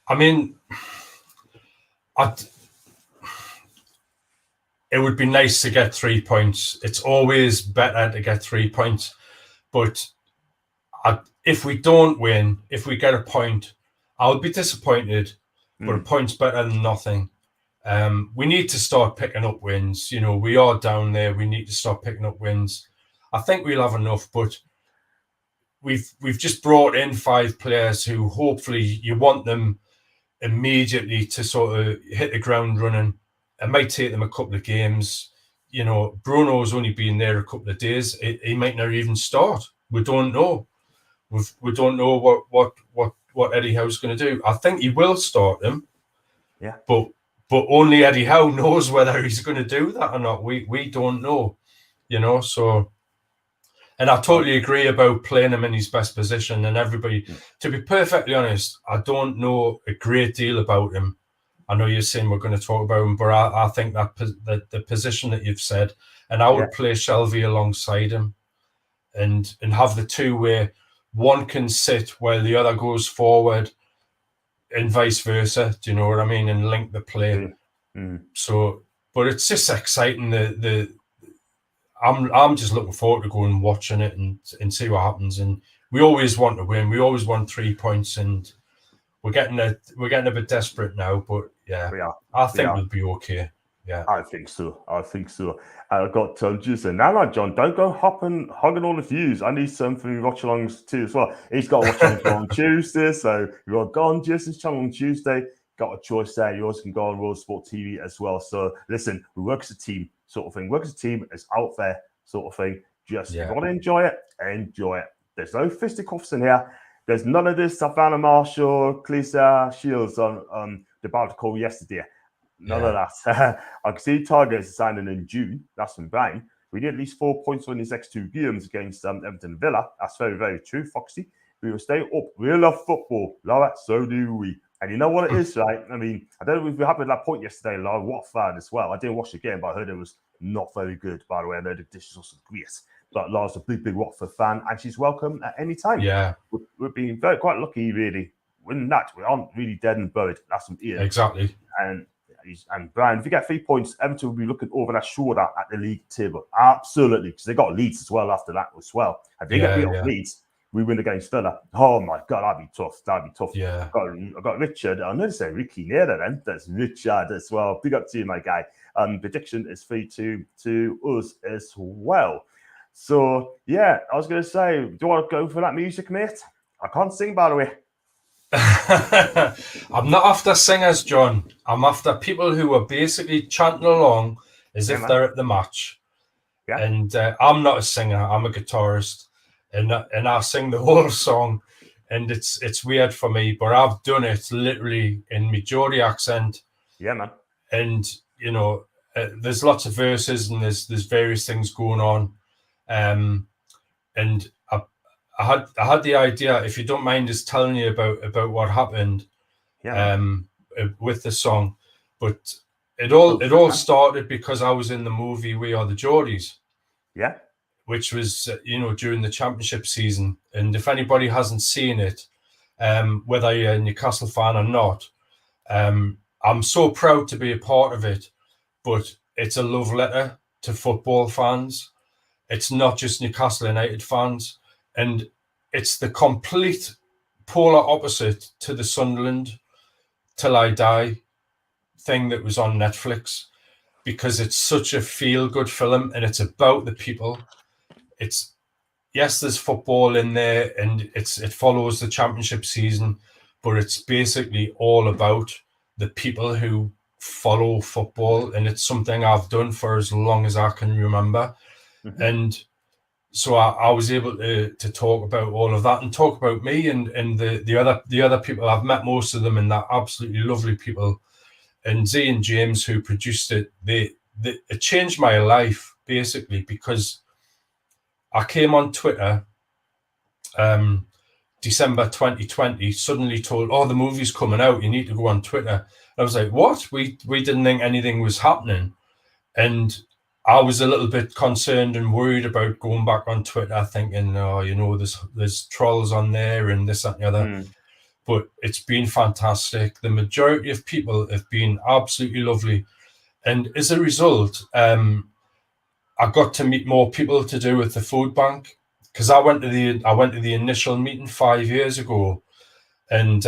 I mean, it would be nice to get 3 points. It's always better to get 3 points. But if we don't win, if we get a point, I'll be disappointed. But a point's better than nothing. We need to start picking up wins. You know, we are down there. We need to start picking up wins. I think we'll have enough, but we've just brought in 5 players who hopefully you want them immediately to sort of hit the ground running. It might take them a couple of games. You know, Bruno's only been there a couple of days. He might not even start. We don't know. We don't know what Eddie Howe's going to do. I think he will start them. Yeah. But only Eddie Howe knows whether he's going to do that or not. We don't know. You know, so. And I totally agree about playing him in his best position. And everybody, to be perfectly honest, I don't know a great deal about him. I know you're saying we're going to talk about him, but I think that the position that you've said, and I would play Shelby alongside him, and have the two where one can sit while the other goes forward, and vice versa. Do you know what I mean? And link the play. So, but it's just exciting. I'm just looking forward to going and watching it and see what happens. And we always want to win. We always want 3 points, and we're getting a bit desperate now. But yeah, I think we'll be okay. Yeah, I think so. I've got just saying, now, John, don't go hogging all the views. I need something watch-alongs too as well. He's got watch-alongs on Tuesday, so you've got Gone Jason's channel on Tuesday. Got a choice there. You also can go on World Sport TV as well. So listen, we work as a team, sort of thing. Work as a team is out there, sort of thing. Just if you want to enjoy it, enjoy it. There's no fisticuffs in here. There's none of this Savannah Marshall, Cleesa Shields on the battle call yesterday. None of that. I can see Tigers is signing in June. That's from Brian. We need at least 4 points in his next 2 games against Everton Villa. That's very, very true, Foxy. We will stay up. We love football. Love it. So do we. And you know what it is, right? I mean, I don't know if we happened at that point yesterday, Laura Watford as well. I didn't watch the game, but I heard it was not very good, by the way. I know the dishes also great. But Laura's a big Watford fan, and she's welcome at any time. Yeah. We've been quite lucky, really. Winning that, we aren't really dead and buried. That's from Ian. Exactly. And Brian, if you get 3 points, Everton will be looking over their shoulder at the league table. Absolutely, because they got Leeds as well after that as well. And they get beat off Leeds. We win against Villa. Oh my God, that'd be tough. Yeah. I got Richard. I know to say Ricky near then. That's Richard as well. Big up to you, my guy. Prediction is 3-2 to us as well. So yeah, I was going to say, do you want to go for that music, mate? I can't sing, by the way. I'm not after singers, John. I'm after people who are basically chanting along as if they're at the match. Yeah. And I'm not a singer. I'm a guitarist. And I sing the whole song, and it's weird for me, but I've done it literally in my Geordie accent. Yeah, man. And you know, there's lots of verses and there's various things going on, and I had the idea, if you don't mind, just telling you about what happened, with the song, but it all started because I was in the movie We Are The Geordies. Yeah. Which was, during the championship season. And if anybody hasn't seen it, whether you're a Newcastle fan or not, I'm so proud to be a part of it. But it's a love letter to football fans. It's not just Newcastle United fans. And it's the complete polar opposite to the Sunderland Till I Die thing that was on Netflix. because it's such a feel-good film and it's about the people. It's, yes, there's football in there and it follows the championship season, but it's basically all about the people who follow football, and it's something I've done for as long as I can remember. And so I was able to talk about all of that and talk about me and the other people. I've met most of them, and they're absolutely lovely people. And Z and James, who produced it, it changed my life basically, because I came on Twitter December 2020, suddenly told, oh, the movie's coming out, you need to go on Twitter. I was like, what? We didn't think anything was happening. And I was a little bit concerned and worried about going back on Twitter, thinking, oh, you know, there's trolls on there and this, that, and the other. But it's been fantastic. The majority of people have been absolutely lovely. And as a result, I got to meet more people to do with the food bank, because I went to the initial meeting 5 years ago, and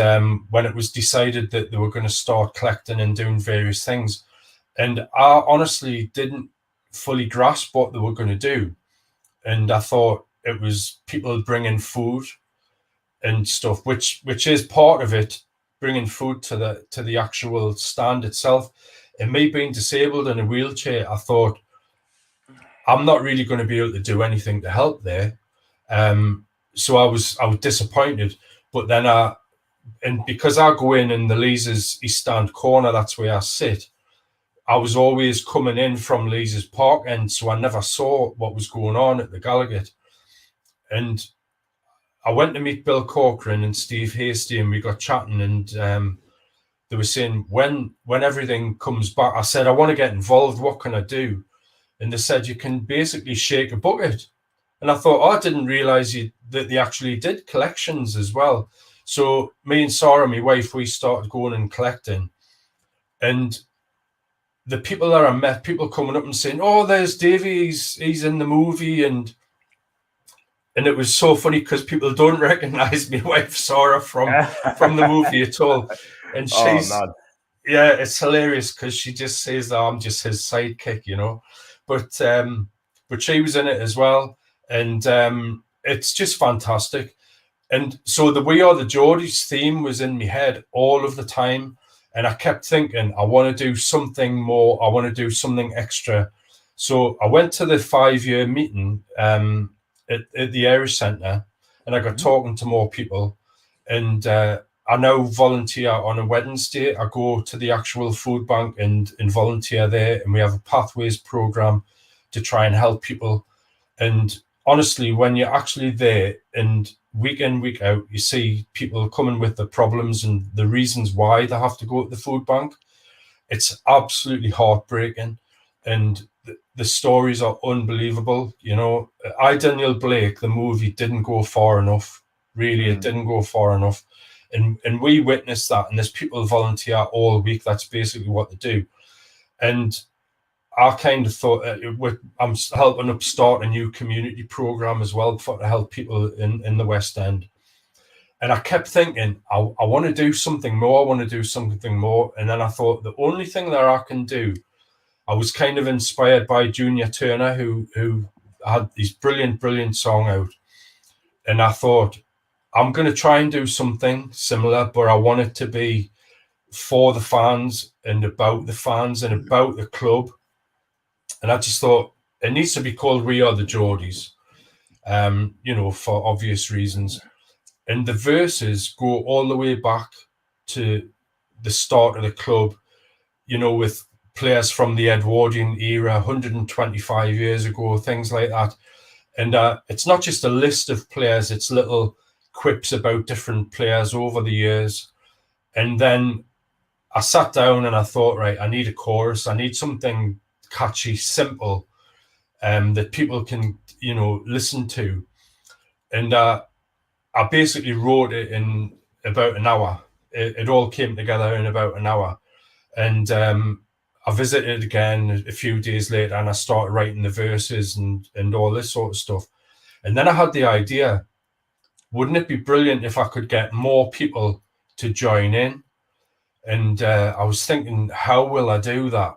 when it was decided that they were going to start collecting and doing various things, and I honestly didn't fully grasp what they were going to do, and I thought it was people bringing food and stuff, which is part of it, bringing food to the actual stand itself. And me being disabled in a wheelchair, I thought, I'm not really going to be able to do anything to help there. So I was disappointed. But then and because I go in the Lee's East Stand corner, that's where I sit, I was always coming in from Lee's Park end, so I never saw what was going on at the Gallagher. And I went to meet Bill Corcoran and Steve Hasty, and we got chatting, and they were saying, when everything comes back, I said, I want to get involved, what can I do? And they said, you can basically shake a bucket. And I thought, I didn't realize that they actually did collections as well. So me and Sarah, my wife, we started going and collecting. And the people that I met, people coming up and saying, oh, there's Davy, he's in the movie. And it was so funny because people don't recognize my wife, Sarah, from the movie at all. And she's, yeah, it's hilarious because she just says that I'm just his sidekick, you know. But she was in it as well. And it's just fantastic. And so the We Are The Geordies theme was in my head all of the time. And I kept thinking, I want to do something more. I want to do something extra. So I went to the 5-year meeting at the Irish Centre, and I got talking to more people. And I now volunteer on a Wednesday. I go to the actual food bank and volunteer there. And we have a Pathways program to try and help people. And honestly, when you're actually there and week in, week out, you see people coming with the problems and the reasons why they have to go to the food bank. It's absolutely heartbreaking. And the stories are unbelievable. You know, Daniel Blake, the movie, didn't go far enough. Really, it didn't go far enough. And we witnessed that. And there's people volunteer all week. That's basically what they do. And I kind of thought I'm helping up start a new community program as well to help people in the West End. And I kept thinking, I want to do something more. I want to do something more. And then I thought the only thing that I can do, I was kind of inspired by Junior Turner, who had this brilliant song out. And I thought, I'm going to try and do something similar, but I want it to be for the fans and about the fans and about the club. And I just thought it needs to be called We Are The Geordies, you know, for obvious reasons. And the verses go all the way back to the start of the club, you know, with players from the Edwardian era, 125 years ago, things like that. And it's not just a list of players, it's little quips about different players over the years. And then I sat down and I thought, right, I need a chorus. I need something catchy, simple, that people can, you know, listen to. And I basically wrote it in about an hour. It all came together in about an hour. And I visited again a few days later and I started writing the verses and all this sort of stuff. And then I had the idea, wouldn't it be brilliant if I could get more people to join in? And I was thinking, how will I do that?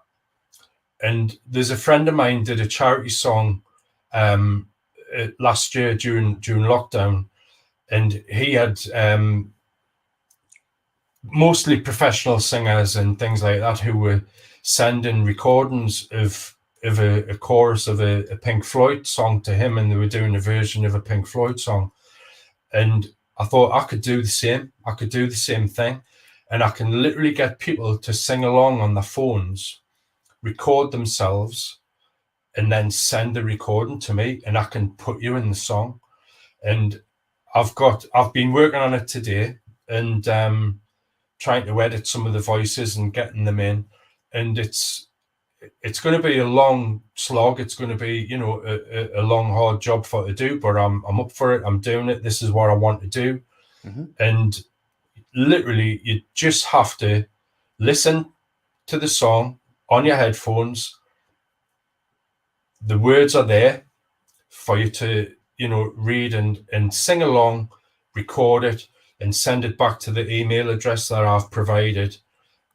And there's a friend of mine did a charity song last year during lockdown, and he had mostly professional singers and things like that who were sending recordings of a chorus of a Pink Floyd song to him, and they were doing a version of a Pink Floyd song. And I thought I could do the same. I could do the same thing, and I can literally get people to sing along on their phones, record themselves, and then send the recording to me, and I can put you in the song. And I've been working on it today, and trying to edit some of the voices and getting them in. And it's going to be a long slog. It's going to be, you know, a long, hard job for it to do, but I'm up for it. I'm doing it. This is what I want to do. Mm-hmm. And literally, you just have to listen to the song on your headphones. The words are there for you to, you know, read and sing along, record it, and send it back to the email address that I've provided,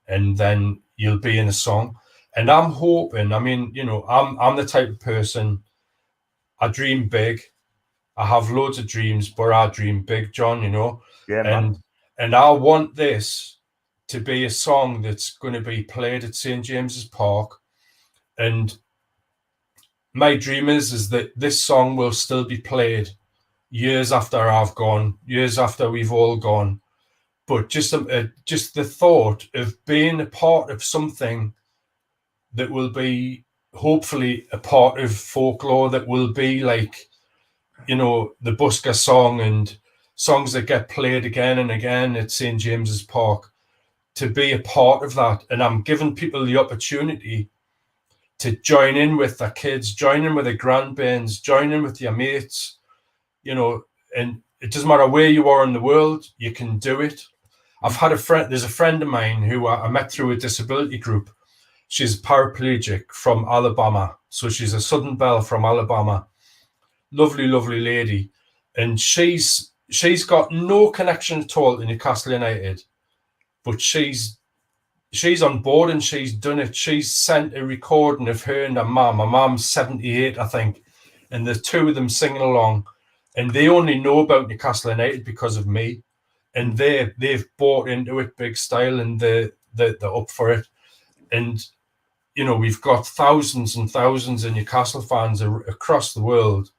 and then you'll be in a song. And I'm hoping, I mean, you know, I'm the type of person, I dream big. I have loads of dreams, but I dream big, John, you know. Yeah, man. And I want this to be a song that's going to be played at St. James's Park. And my dream is that this song will still be played years after I've gone, years after we've all gone. But just the thought of being a part of something that will be hopefully a part of folklore, that will be like, you know, the Busker song and songs that get played again and again at St. James's Park, to be a part of that. And I'm giving people the opportunity to join in with their kids, join in with their grandparents, join in with your mates, you know, and it doesn't matter where you are in the world, you can do it. I've had there's a friend of mine who I met through a disability group. She's paraplegic from Alabama. So she's a Southern Belle from Alabama. Lovely, lovely lady. And she's got no connection at all to Newcastle United, but she's on board and she's done it. She's sent a recording of her and her mum. Her mum's 78, I think, and the two of them singing along. And they only know about Newcastle United because of me. And they've bought into it big style, and they're up for it. And, you know, we've got thousands and thousands of Newcastle fans across the world.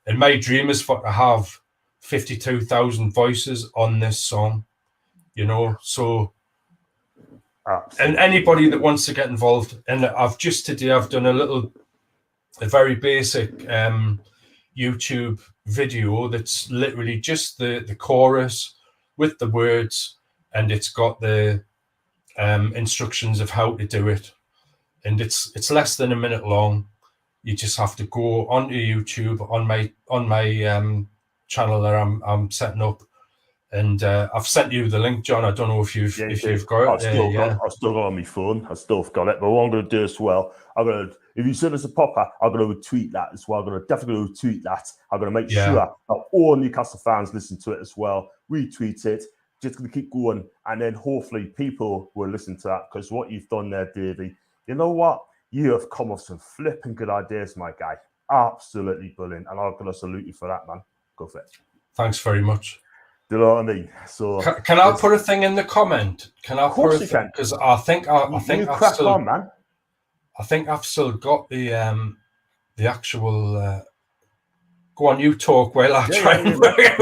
And my dream is to have 52,000 voices on this song, you know. So, and anybody that wants to get involved. And I've done a very basic YouTube video that's literally just the chorus with the words, and it's got the instructions of how to do it. And it's less than a minute long. You just have to go onto YouTube on my channel that I'm setting up, and I've sent you the link, John. I don't know if you've got it. I've still got it on my phone. I've still got it. But what I'm going to do as well, if you send us a popper, I'm going to retweet that as well. I'm going to definitely retweet that. I'm going to make sure that all Newcastle fans listen to it as well. Retweet it. Just going to keep going, and then hopefully people will listen to that, because what you've done there, Davy, you know what? You have come up with some flipping good ideas, my guy. Absolutely brilliant. And I'm going to salute you for that, man. Go for it. Thanks very much. Do you know what I mean? So can I put a thing in the comment? Can I put a thing? Because I think I've still got the actual. Go on, you talk while I try and work it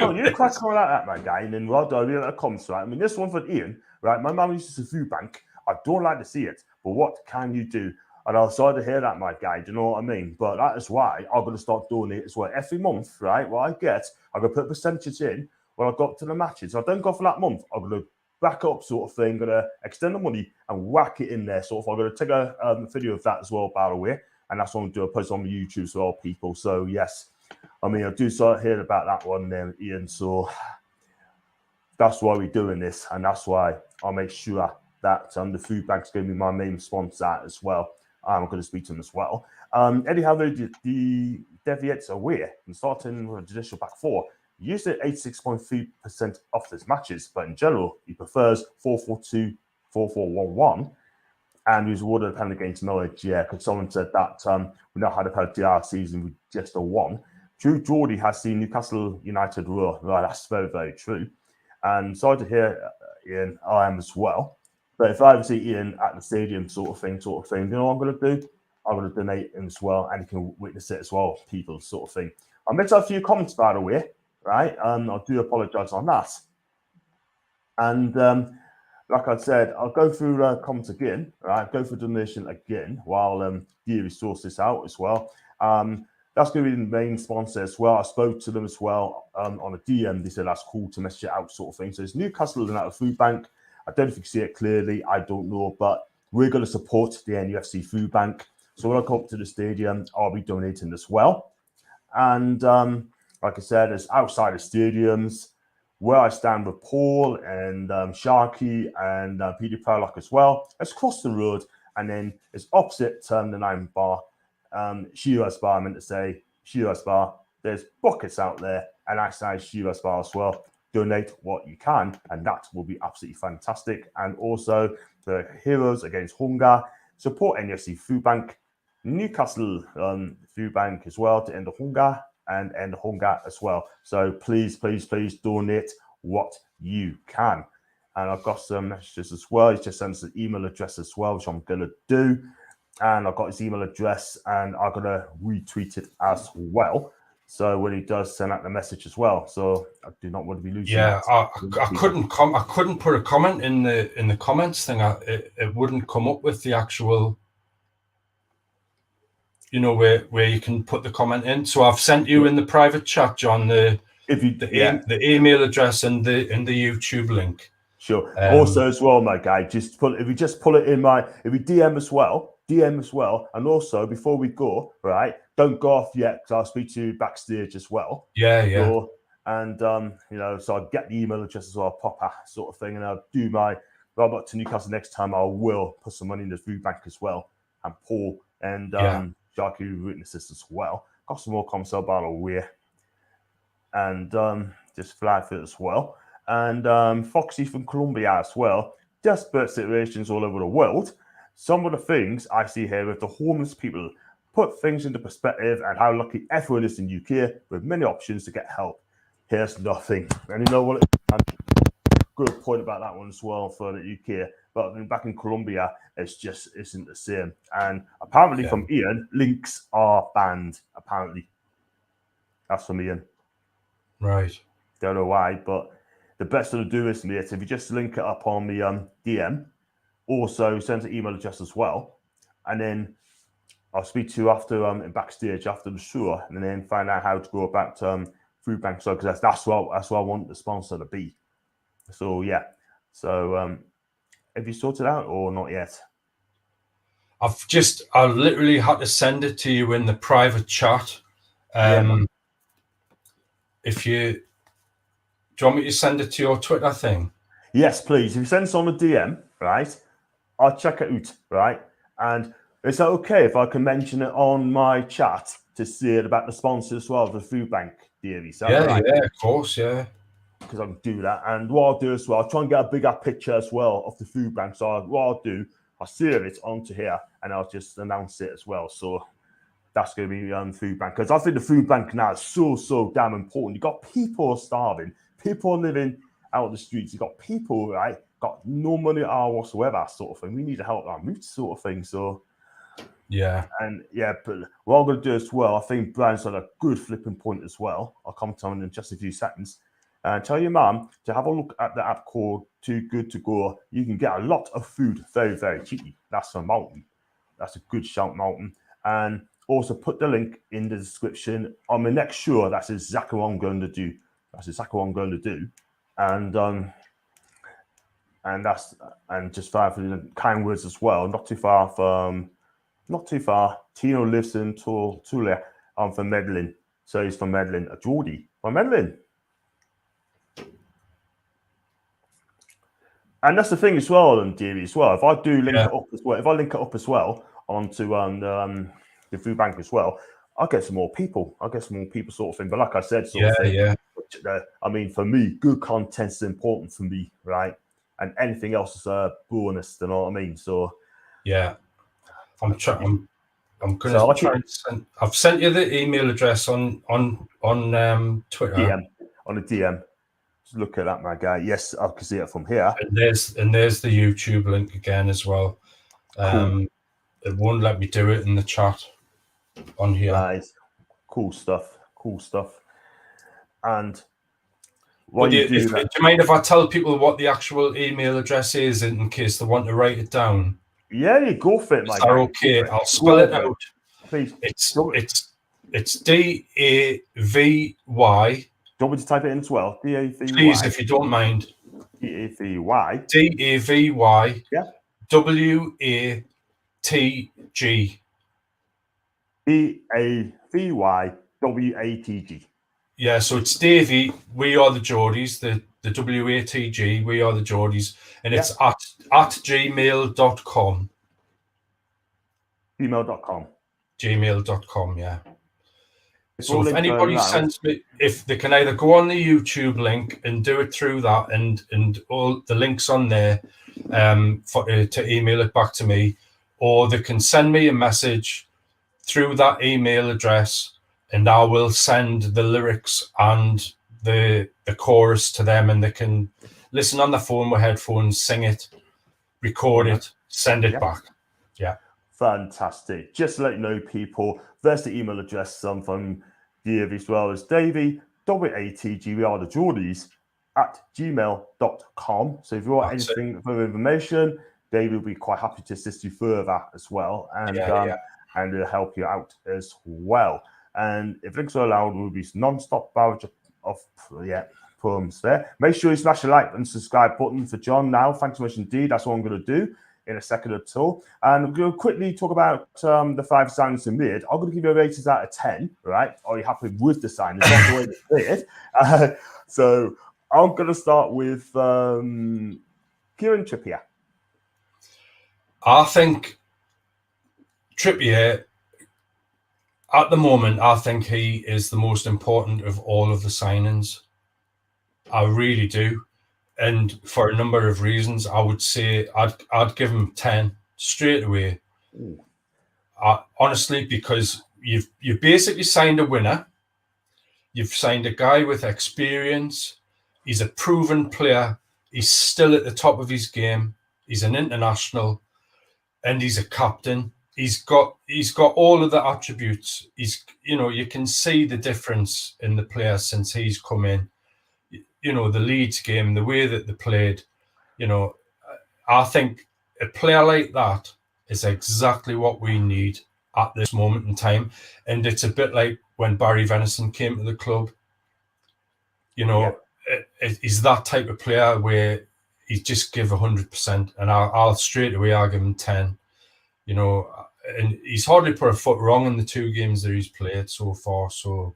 out. You crack on like that, my guy, and then well done. That comes right. I mean, this one for Ian, right? My mum uses a food bank. I don't like to see it, but what can you do? And I was sorry to hear that, my guy. Do you know what I mean? But that is why I'm going to start doing it as well. Every month, right? What I get, I'm going to put percentages in when I go up to the matches. I don't go for that month. I'm going to back up, sort of thing. I'm going to extend the money and whack it in there. Sort of. I'm going to take a video of that as well, by the way. And that's what I'm going to do. I'll post on YouTube as well, people. So, yes. I mean, I do sort of hear about that one there, Ian. So, that's why we're doing this. And that's why I'll make sure that the food bank's going to be my main sponsor as well. I'm going to speak to them as well. Anyhow, the Deviates aware and starting with a judicial back four. He used it 86.3% of his matches, but in general, he prefers 4-4-2, 4-4-1-1. And we was awarded a pen against Norwich, yeah, because someone said that we now had a DR season with just a one. True Geordie has seen Newcastle United roar. Right, that's very, very true. And sorry to hear, Ian, I am as well. But if I ever see Ian at the stadium, sort of thing, you know what I'm going to do? I'm going to donate him as well, and you can witness it as well, people, sort of thing. I missed a few comments, by the way, right? I do apologise on that. And like I said, I'll go through comments again, right? Go for donation again while Davy sorts this out as well. That's going to be the main sponsor as well. I spoke to them as well on a DM. They said that's cool to message it out, sort of thing. So it's Newcastle United Food Bank. I don't know if you can see it clearly. I don't know, but we're going to support the NUFC Food Bank. So when I come up to the stadium, I'll be donating as well. And like I said, it's outside of stadiums where I stand with Paul and Sharky and Peter Prowlock as well. It's across the road, and then it's opposite the 9 bar. Shiraz bar, I meant to say Shiraz bar. There's buckets out there, and outside Shiraz bar as well. Donate what you can, and that will be absolutely fantastic. And also the Heroes Against Hunger, support NUFC Food Bank, Newcastle Food Bank as well to end the hunger and end hunger as well. So please, please, please donate what you can. And I've got some messages as well. He's just sent us an email address as well, which I'm going to do. And I've got his email address, and I'm going to retweet it as well. So when he does send out the message as well. So I do not want to be losing. Yeah, I couldn't put a comment in the comments thing. It wouldn't come up with the actual, you know, where you can put the comment in. So I've sent you in the private chat, John, the email address and the YouTube link. Sure. Also as well, my guy, if you just pull it in if you DM as well, and also before we go, right, don't go off yet because I'll speak to you backstage as well. Yeah. So, and you know, so I'll get the email address as well, proper sort of thing, and I'll do my Robert to Newcastle next time. I will put some money in the food bank as well, and Paul and Sharky witnesses as well. Got some more comments about the way, and just fly through it as well. And Foxy from Colombia as well. Desperate situations all over the world. Some of the things I see here with the homeless people put things into perspective and how lucky everyone is in UK with many options to get help. Here's nothing. And you know what? Good point about that one as well for the UK. But back in Colombia, it just isn't the same. And apparently from Ian, links are banned. Apparently. That's from Ian. Right. Don't know why, but the best thing to do is, mate, if you just link it up on the DM, also send an email address as well, and then I'll speak to you after backstage after the show, and then find out how to go about food bank. So because that's what I want the sponsor to be. So yeah. So have you sorted out or not yet? I literally had to send it to you in the private chat. If you do you want me to send it to your Twitter thing? Yes, please. If you send us on a DM, right, I'll check it out, right? And is that okay if I can mention it on my chat to see it about the sponsor as well, the food bank, Davy? Yeah, of course, yeah. Because I can do that. And what I'll do as well, I'll try and get a bigger picture as well of the food bank. So what I'll do, I'll save it onto here and I'll just announce it as well. So that's going to be food bank. Because I think the food bank now is so damn important. You've got people starving, people living out of the streets. You've got people, right, got no money at all whatsoever, sort of thing. We need to help our moods, sort of thing. So, yeah. And yeah, but what I'm going to do as well, I think Brian's got a good flipping point as well. I'll come to him in just a few seconds. Tell your mum to have a look at the app called Too Good To Go. You can get a lot of food very, very cheaply. That's a mountain. That's a good shout, mountain. And also put the link in the description on the next show. That's exactly what I'm going to do. And just for the kind words as well. Not too far. Tino lives in Tule. I'm from Medlin. So he's from Medlin. A Geordie from Medlin. And that's the thing as well, and Davy as well. If I do link it up as well, onto the food bank as well, I'll get some more people. Sort of thing. But like I said, I mean, for me, good content is important for me, right? And anything else is a bonus. You know what I mean? So Yeah, I'm trying. I'm going So to try and send. I've sent you the email address on Twitter. DM, on a DM. Just look at that, my guy. Yes, I can see it from here. And there's the YouTube link again as well. Cool. It won't let me do it in the chat on here. Nice. Cool stuff. Cool stuff. And do you mind if I tell people what the actual email address is in case they want to write it down? Yeah, you go for it, my guy. Okay, I'll spell it out. Please. It's Davy. Do you want me to type it in as well? Davy. Please, if you don't mind. Davy. Davy. Yeah. WATG. DAVYWATG. Yeah, so it's Davy. We Are The Geordies. The WATG. We Are The Geordies, and it's at gmail.com. Gmail.com. Yeah. So if anybody sends me, if they can either go on the YouTube link and do it through that, and all the links on there, to email it back to me, or they can send me a message through that email address, and I will send the lyrics and the chorus to them, and they can listen on the phone with headphones, sing it, record it, send it back. Yeah. Fantastic. Just to let you know, people, there's the email address from Davy as well as Davy, WATG, We Are The Geordies, @gmail.com. So if you want anything further information, Davy will be quite happy to assist you further as well, and it'll help you out as well. And if links are allowed, will be non-stop barrage of poems there. Make sure you smash the like and subscribe button for John now. Thanks so much indeed. That's what I'm going to do in a second or two. And we're going to quickly talk about the 5 signings in mid. I'm going to give you a ratings out of 10, right? Are you happy with the signings? Not the way they played. So I'm going to start with Kieran Trippier. I think Trippier, at the moment, I think he is the most important of all of the signings. I really do. And for a number of reasons, I would say I'd give him 10 straight away. Honestly, because you've basically signed a winner. You've signed a guy with experience. He's a proven player. He's still at the top of his game. He's an international, and he's a captain. He's got all of the attributes. You can see the difference in the player since he's come in. The Leeds game, the way that they played, I think a player like that is exactly what we need at this moment in time. And it's a bit like when Barry Venison came to the club. He's that type of player where he just give 100%, and I'll straight away I'll give him 10. And he's hardly put a foot wrong in the 2 games that he's played so far. So,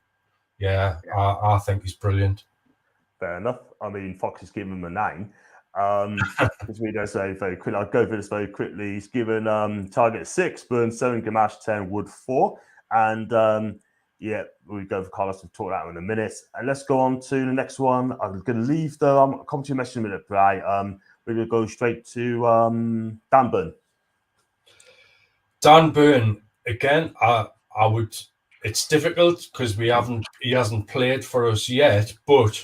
I think he's brilliant. Fair enough. I mean, Fox has given him a 9. As we don't say very quickly, I'll go through this very quickly. He's given target 6, burn 7, Gamache 10, wood 4. And we go for Carlos. We'll talk that in a minute. And let's go on to the next one. I'm going to leave the commentary message in a minute, right? We're going to go straight to Dan Burn. Dan Burn, again, I would. It's difficult because he hasn't played for us yet, but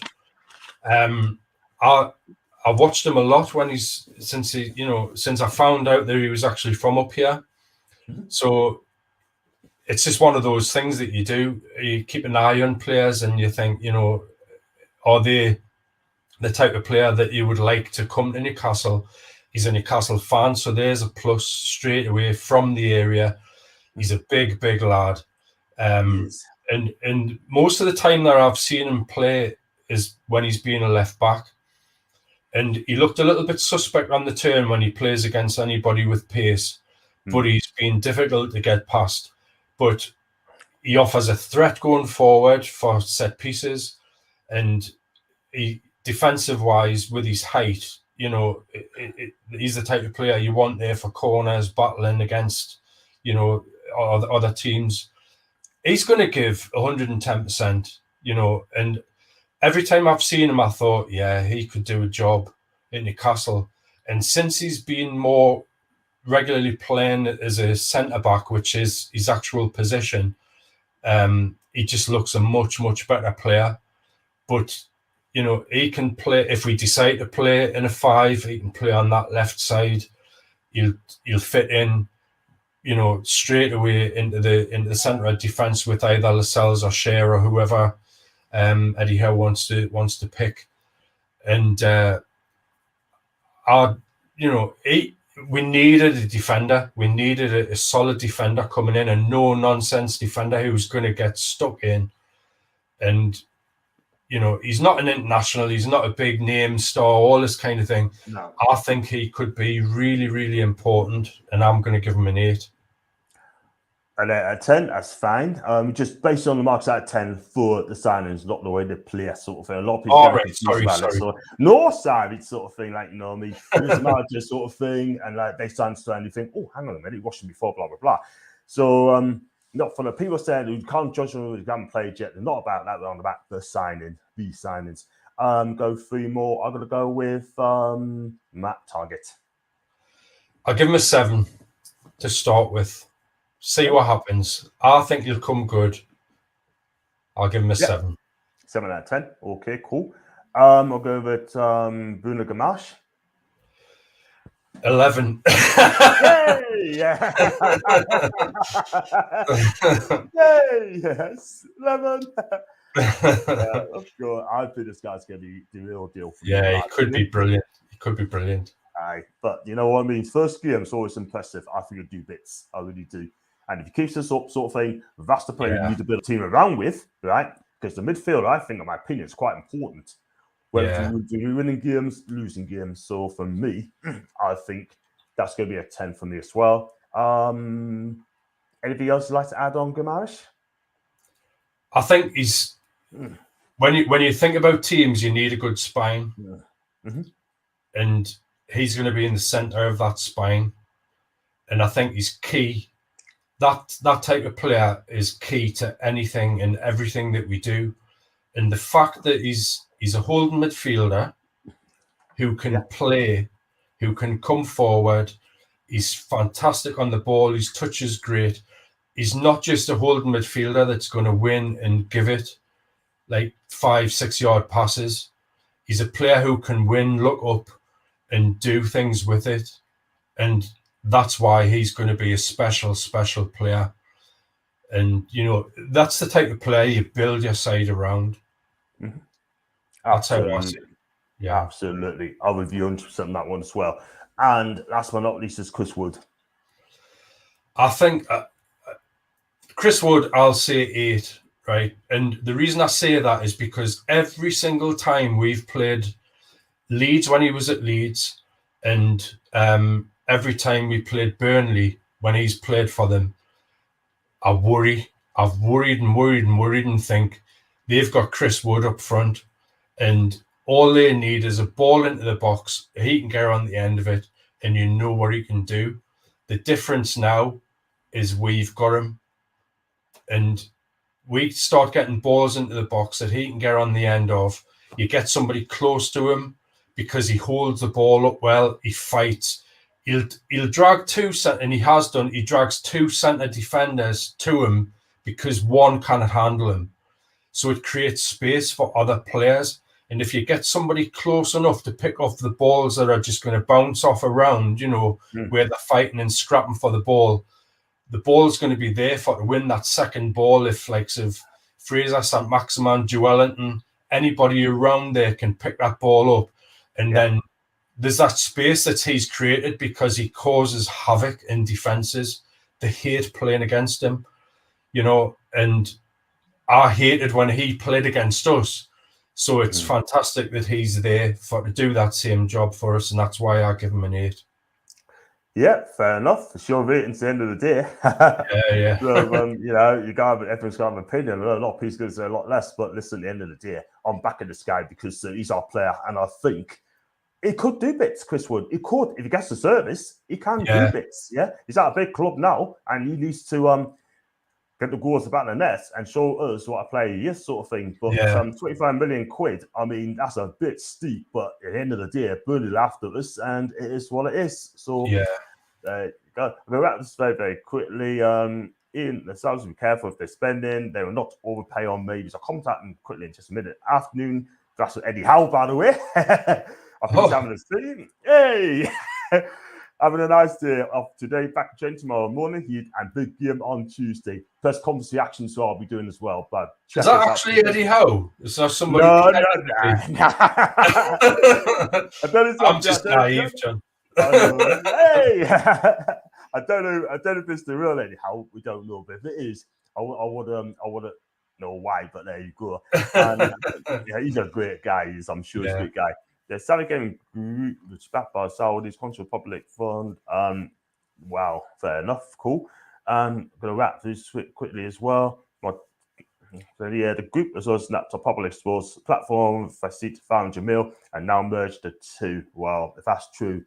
I watched him a lot since I found out that he was actually from up here. So it's just one of those things that you do. You keep an eye on players, and you think, are they the type of player that you would like to come to Newcastle? He's a Newcastle fan, so there's a plus straight away from the area. He's a big, big lad. And most of the time that I've seen him play is when he's been a left back. And he looked a little bit suspect on the turn when he plays against anybody with pace, but he's been difficult to get past. But he offers a threat going forward for set pieces, and he defensive-wise, with his height, he's the type of player you want there for corners, battling against, other teams. He's going to give 110%, and every time I've seen him, I thought, he could do a job in Newcastle. And since he's been more regularly playing as a centre-back, which is his actual position, he just looks a much, much better player. But, you know, he can play, if we decide to play in a 5, he can play on that left side. He'll fit in, you know, straight away into the centre of defence with either Lascelles or Shea or whoever Eddie Howe wants to pick. And we needed a defender. We needed a solid defender coming in, a no-nonsense defender who was going to get stuck in. And, you know, he's not an international. He's not a big name star, all this kind of thing. No. I think he could be really, really important, and I'm going to give him an 8. And a 10, that's fine. Just based on the marks out of 10 for the signings, not the way they play, sort of thing. A lot of people get confused about it. So, North side, it's sort of thing, like, you know, me, it's a manager sort of thing, and like they sign and you think, oh, hang on a minute, he watched him before, blah, blah, blah. So, not for the people saying who can't judge them who haven't played yet, they're not about that, they're on about these signings. Go 3 more. I'm going to go with Matt Target. I'll give him a 7 to start with. See what happens. I think he'll come good. I'll give him a 7. 7 out of 10. Okay, cool. I'll go with Bruno Gamache. 11. Yay! Yeah. Yay! Yes. 11. Of course. I think this guy's going to be the real deal for me. He could be brilliant. He could be brilliant. Aye, but you know what I mean? First game is always impressive. I think he'll do bits. I really do. And if he keeps this up, sort of thing, that's the player you need to build a team around with, right? Because the midfield, I think, in my opinion, is quite important. Whether you're winning games, losing games. So for me, I think that's going to be a 10 for me as well. Anything else you'd like to add on, Gamache? I think he's when you think about teams, you need a good spine, and he's going to be in the centre of that spine, and I think he's key. That type of player is key to anything and everything that we do, and the fact that he's a holding midfielder who can play, who can come forward. He's fantastic on the ball. His touch is great. He's not just a holding midfielder that's going to win and give it like 5-6 yard passes. He's a player who can win, look up, and do things with it. And that's why he's going to be a special, special player. And, you know, that's the type of player you build your side around. Mm-hmm. That's how I see it. Yeah, absolutely. I'll with you 100% on that one as well. And last but not least is Chris Wood. I think Chris Wood, I'll say 8, right? And the reason I say that is because every single time we've played Leeds when he was at Leeds, and every time we played Burnley when he's played for them, I worry. I've worried and think they've got Chris Wood up front, and all they need is a ball into the box. He can get on the end of it, and you know what he can do. The difference now is we've got him, and we start getting balls into the box that he can get on the end of. You get somebody close to him because he holds the ball up well. He fights. He'll drag two, and he has done. He drags 2 centre defenders to him because one cannot handle him. So it creates space for other players. And if you get somebody close enough to pick off the balls that are just going to bounce off around, you know, where they're fighting and scrapping for the ball's going to be there to win that second ball. If likes of Fraser, St. Maximin, Joelinton, anybody around there can pick that ball up. And then there's that space that he's created because he causes havoc in defences. They hate playing against him, you know, and I hated when he played against us. So it's fantastic that he's there to do that same job for us, and that's why I give him an 8. Yeah, fair enough. It's your rating at the end of the day. Yeah. So, you know, everyone's got an opinion. A lot of people going to say a lot less, but listen, at the end of the day, I'm backing this guy because he's our player, and I think he could do bits, Chris Wood. He could. If he gets the service, he can do bits, yeah? He's at a big club now, and he needs to get the goals about the net and show us what a player he is, sort of thing. But 25 million quid, I mean, that's a bit steep. But at the end of the day, Burnley laughed at us, and it is what it is. So There you go. I'm going to wrap this very, very quickly. Ian, the subs, be careful if they're spending. They will not overpay on me. So I'll contact them quickly in just a minute. Afternoon. That's Eddie Howe, by the way. I think he's having a stream. Hey! Having a nice day off today. Back again tomorrow morning. And big game on Tuesday. Press conference reaction, so I'll be doing as well. But is that actually Eddie Howe? Is that somebody? No. I'm just naive, John. Hey! I don't know if it's the real Eddie Howe. We don't know, but if it is, I would know why. But there you go. And, yeah, he's a great guy. I'm sure he's a great guy. The Saturday Gaming Group, which is backed by Saudis, Contra Public Fund. Wow, fair enough, cool. I'm gonna wrap this quickly as well. The group has also snapped a public sports platform, Facet found Jamil, and now merged the two. Well, if that's true,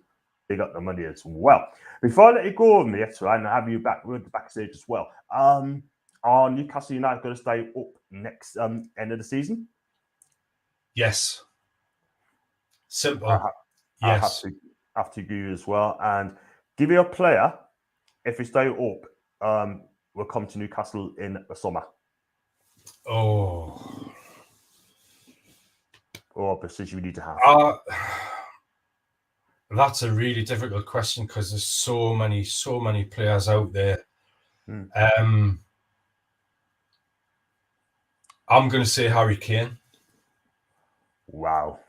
they got the money as well. Before I let you go, mate, right, and have you back with the backstage as well. Are Newcastle United going to stay up next end of the season? Yes. Simple. Yes. I have to agree as well. And give you a player, if we stay up, will come to Newcastle in the summer. Oh. Or a position we need to have. That's a really difficult question because there's so many players out there. I'm going to say Harry Kane. Wow.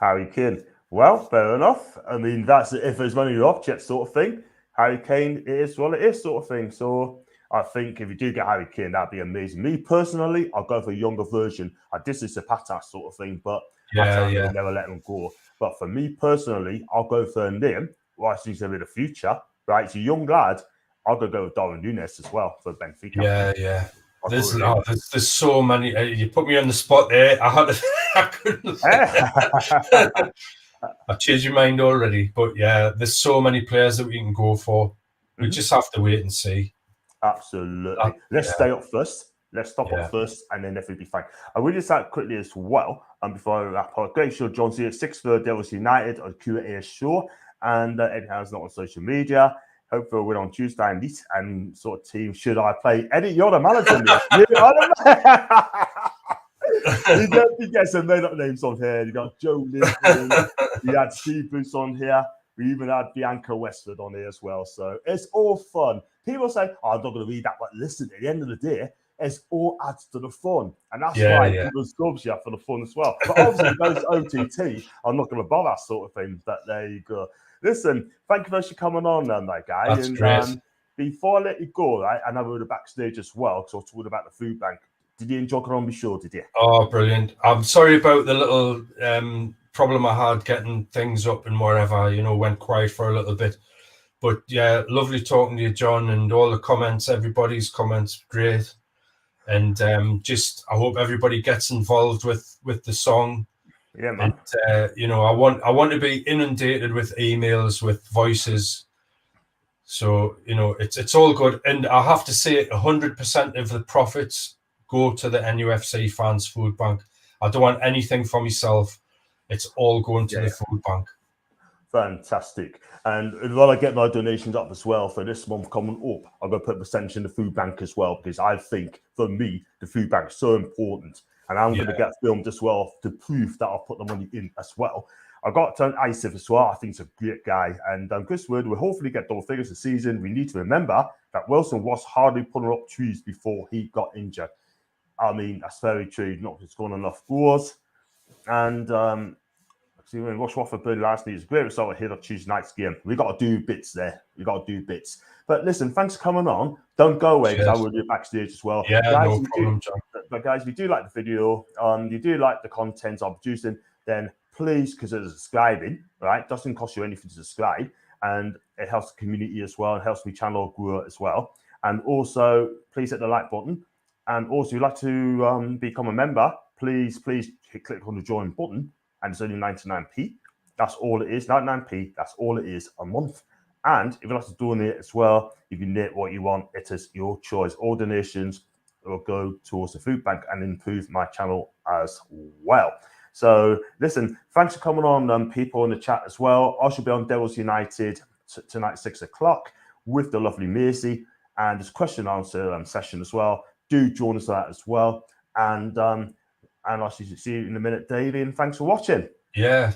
Harry Kane. Well, fair enough. I mean, that's if there's money in the object sort of thing. Harry Kane is what it is sort of thing. So I think if you do get Harry Kane, that'd be amazing. Me personally, I'll go for a younger version. This is Zapata sort of thing, but I never let him go. But for me personally, I'll go for a name. Well, I think he's in the future, right? He's a young lad. I'll go with Darwin Núñez as well for Benfica. Yeah. There's so many. You put me on the spot there. I couldn't. I've changed your mind already, but yeah, there's so many players that we can go for. We just have to wait and see. Absolutely. Let's stay up first. Let's stop up first, and then everything will be fine. I will just add quickly as well, before I wrap up. Great show, John's here, 6th Devils United on Q&A show, and Eddie Howe's not on social media. Hopefully, we'll win on Tuesday and sort of team should I play. Eddie, you're the manager. You definitely get some made-up names on here. You got Joe Linton, you had Steve Boots on here. We even had Bianca Westford on here as well. So it's all fun. People say, I'm not going to read that, but listen, at the end of the day, it's all adds to the fun. And that's why people subs you for the fun as well. But obviously, those OTT, I'm not going to bother that sort of thing. But there you go. Listen, thank you very much for coming on, my guy. That's great. Before I let you go, right, I know we were backstage as well, because I was talking about the food bank. Did you enjoy coming on my show, did you? Oh, brilliant. I'm sorry about the little problem I had getting things up and wherever, went quiet for a little bit. But yeah, lovely talking to you, John, and all the comments, everybody's comments, great. And I hope everybody gets involved with the song. Yeah, man. And, I want to be inundated with emails, with voices. So, it's all good. And I have to say 100% of the profits go to the NUFC Fans Food Bank. I don't want anything for myself. It's all going to the food bank. Fantastic. And while I get my donations up as well for this month coming up, I'm going to put a percentage in the food bank as well, because I think, for me, the food bank is so important. And I'm going to get filmed as well to prove that I'll put the money in as well. I got Isif as well. I think he's a great guy. And Chris Wood will hopefully get double figures this season. We need to remember that Wilson was hardly pulling up trees before he got injured. I mean, that's very true. Not just scoring enough goals. And when Ross Watford played last night, it's a great result ahead of Tuesday night's game. We got to do bits there. But listen, thanks for coming on. Don't go away, because I will be backstage as well. Yeah, guys, no problem, John. But guys, if you do like the video, you do like the content I'm producing, then please consider subscribing. Right, it doesn't cost you anything to subscribe, and it helps the community as well. It helps me channel grow as well. And also, please hit the like button. And also, if you'd like to become a member, please click on the join button. And it's only 99p. That's all it is. 99p. That's all it is a month. And if you'd like to donate as well, you can donate what you want. It is your choice. All donations will go towards the food bank and improve my channel as well. So listen, thanks for coming on, people in the chat as well. I should be on Devils United tonight, 6 o'clock, with the lovely Maisie, and there's question and answer session as well. Do join us for that as well. And I'll see you in a minute, Davey, and thanks for watching. Yeah.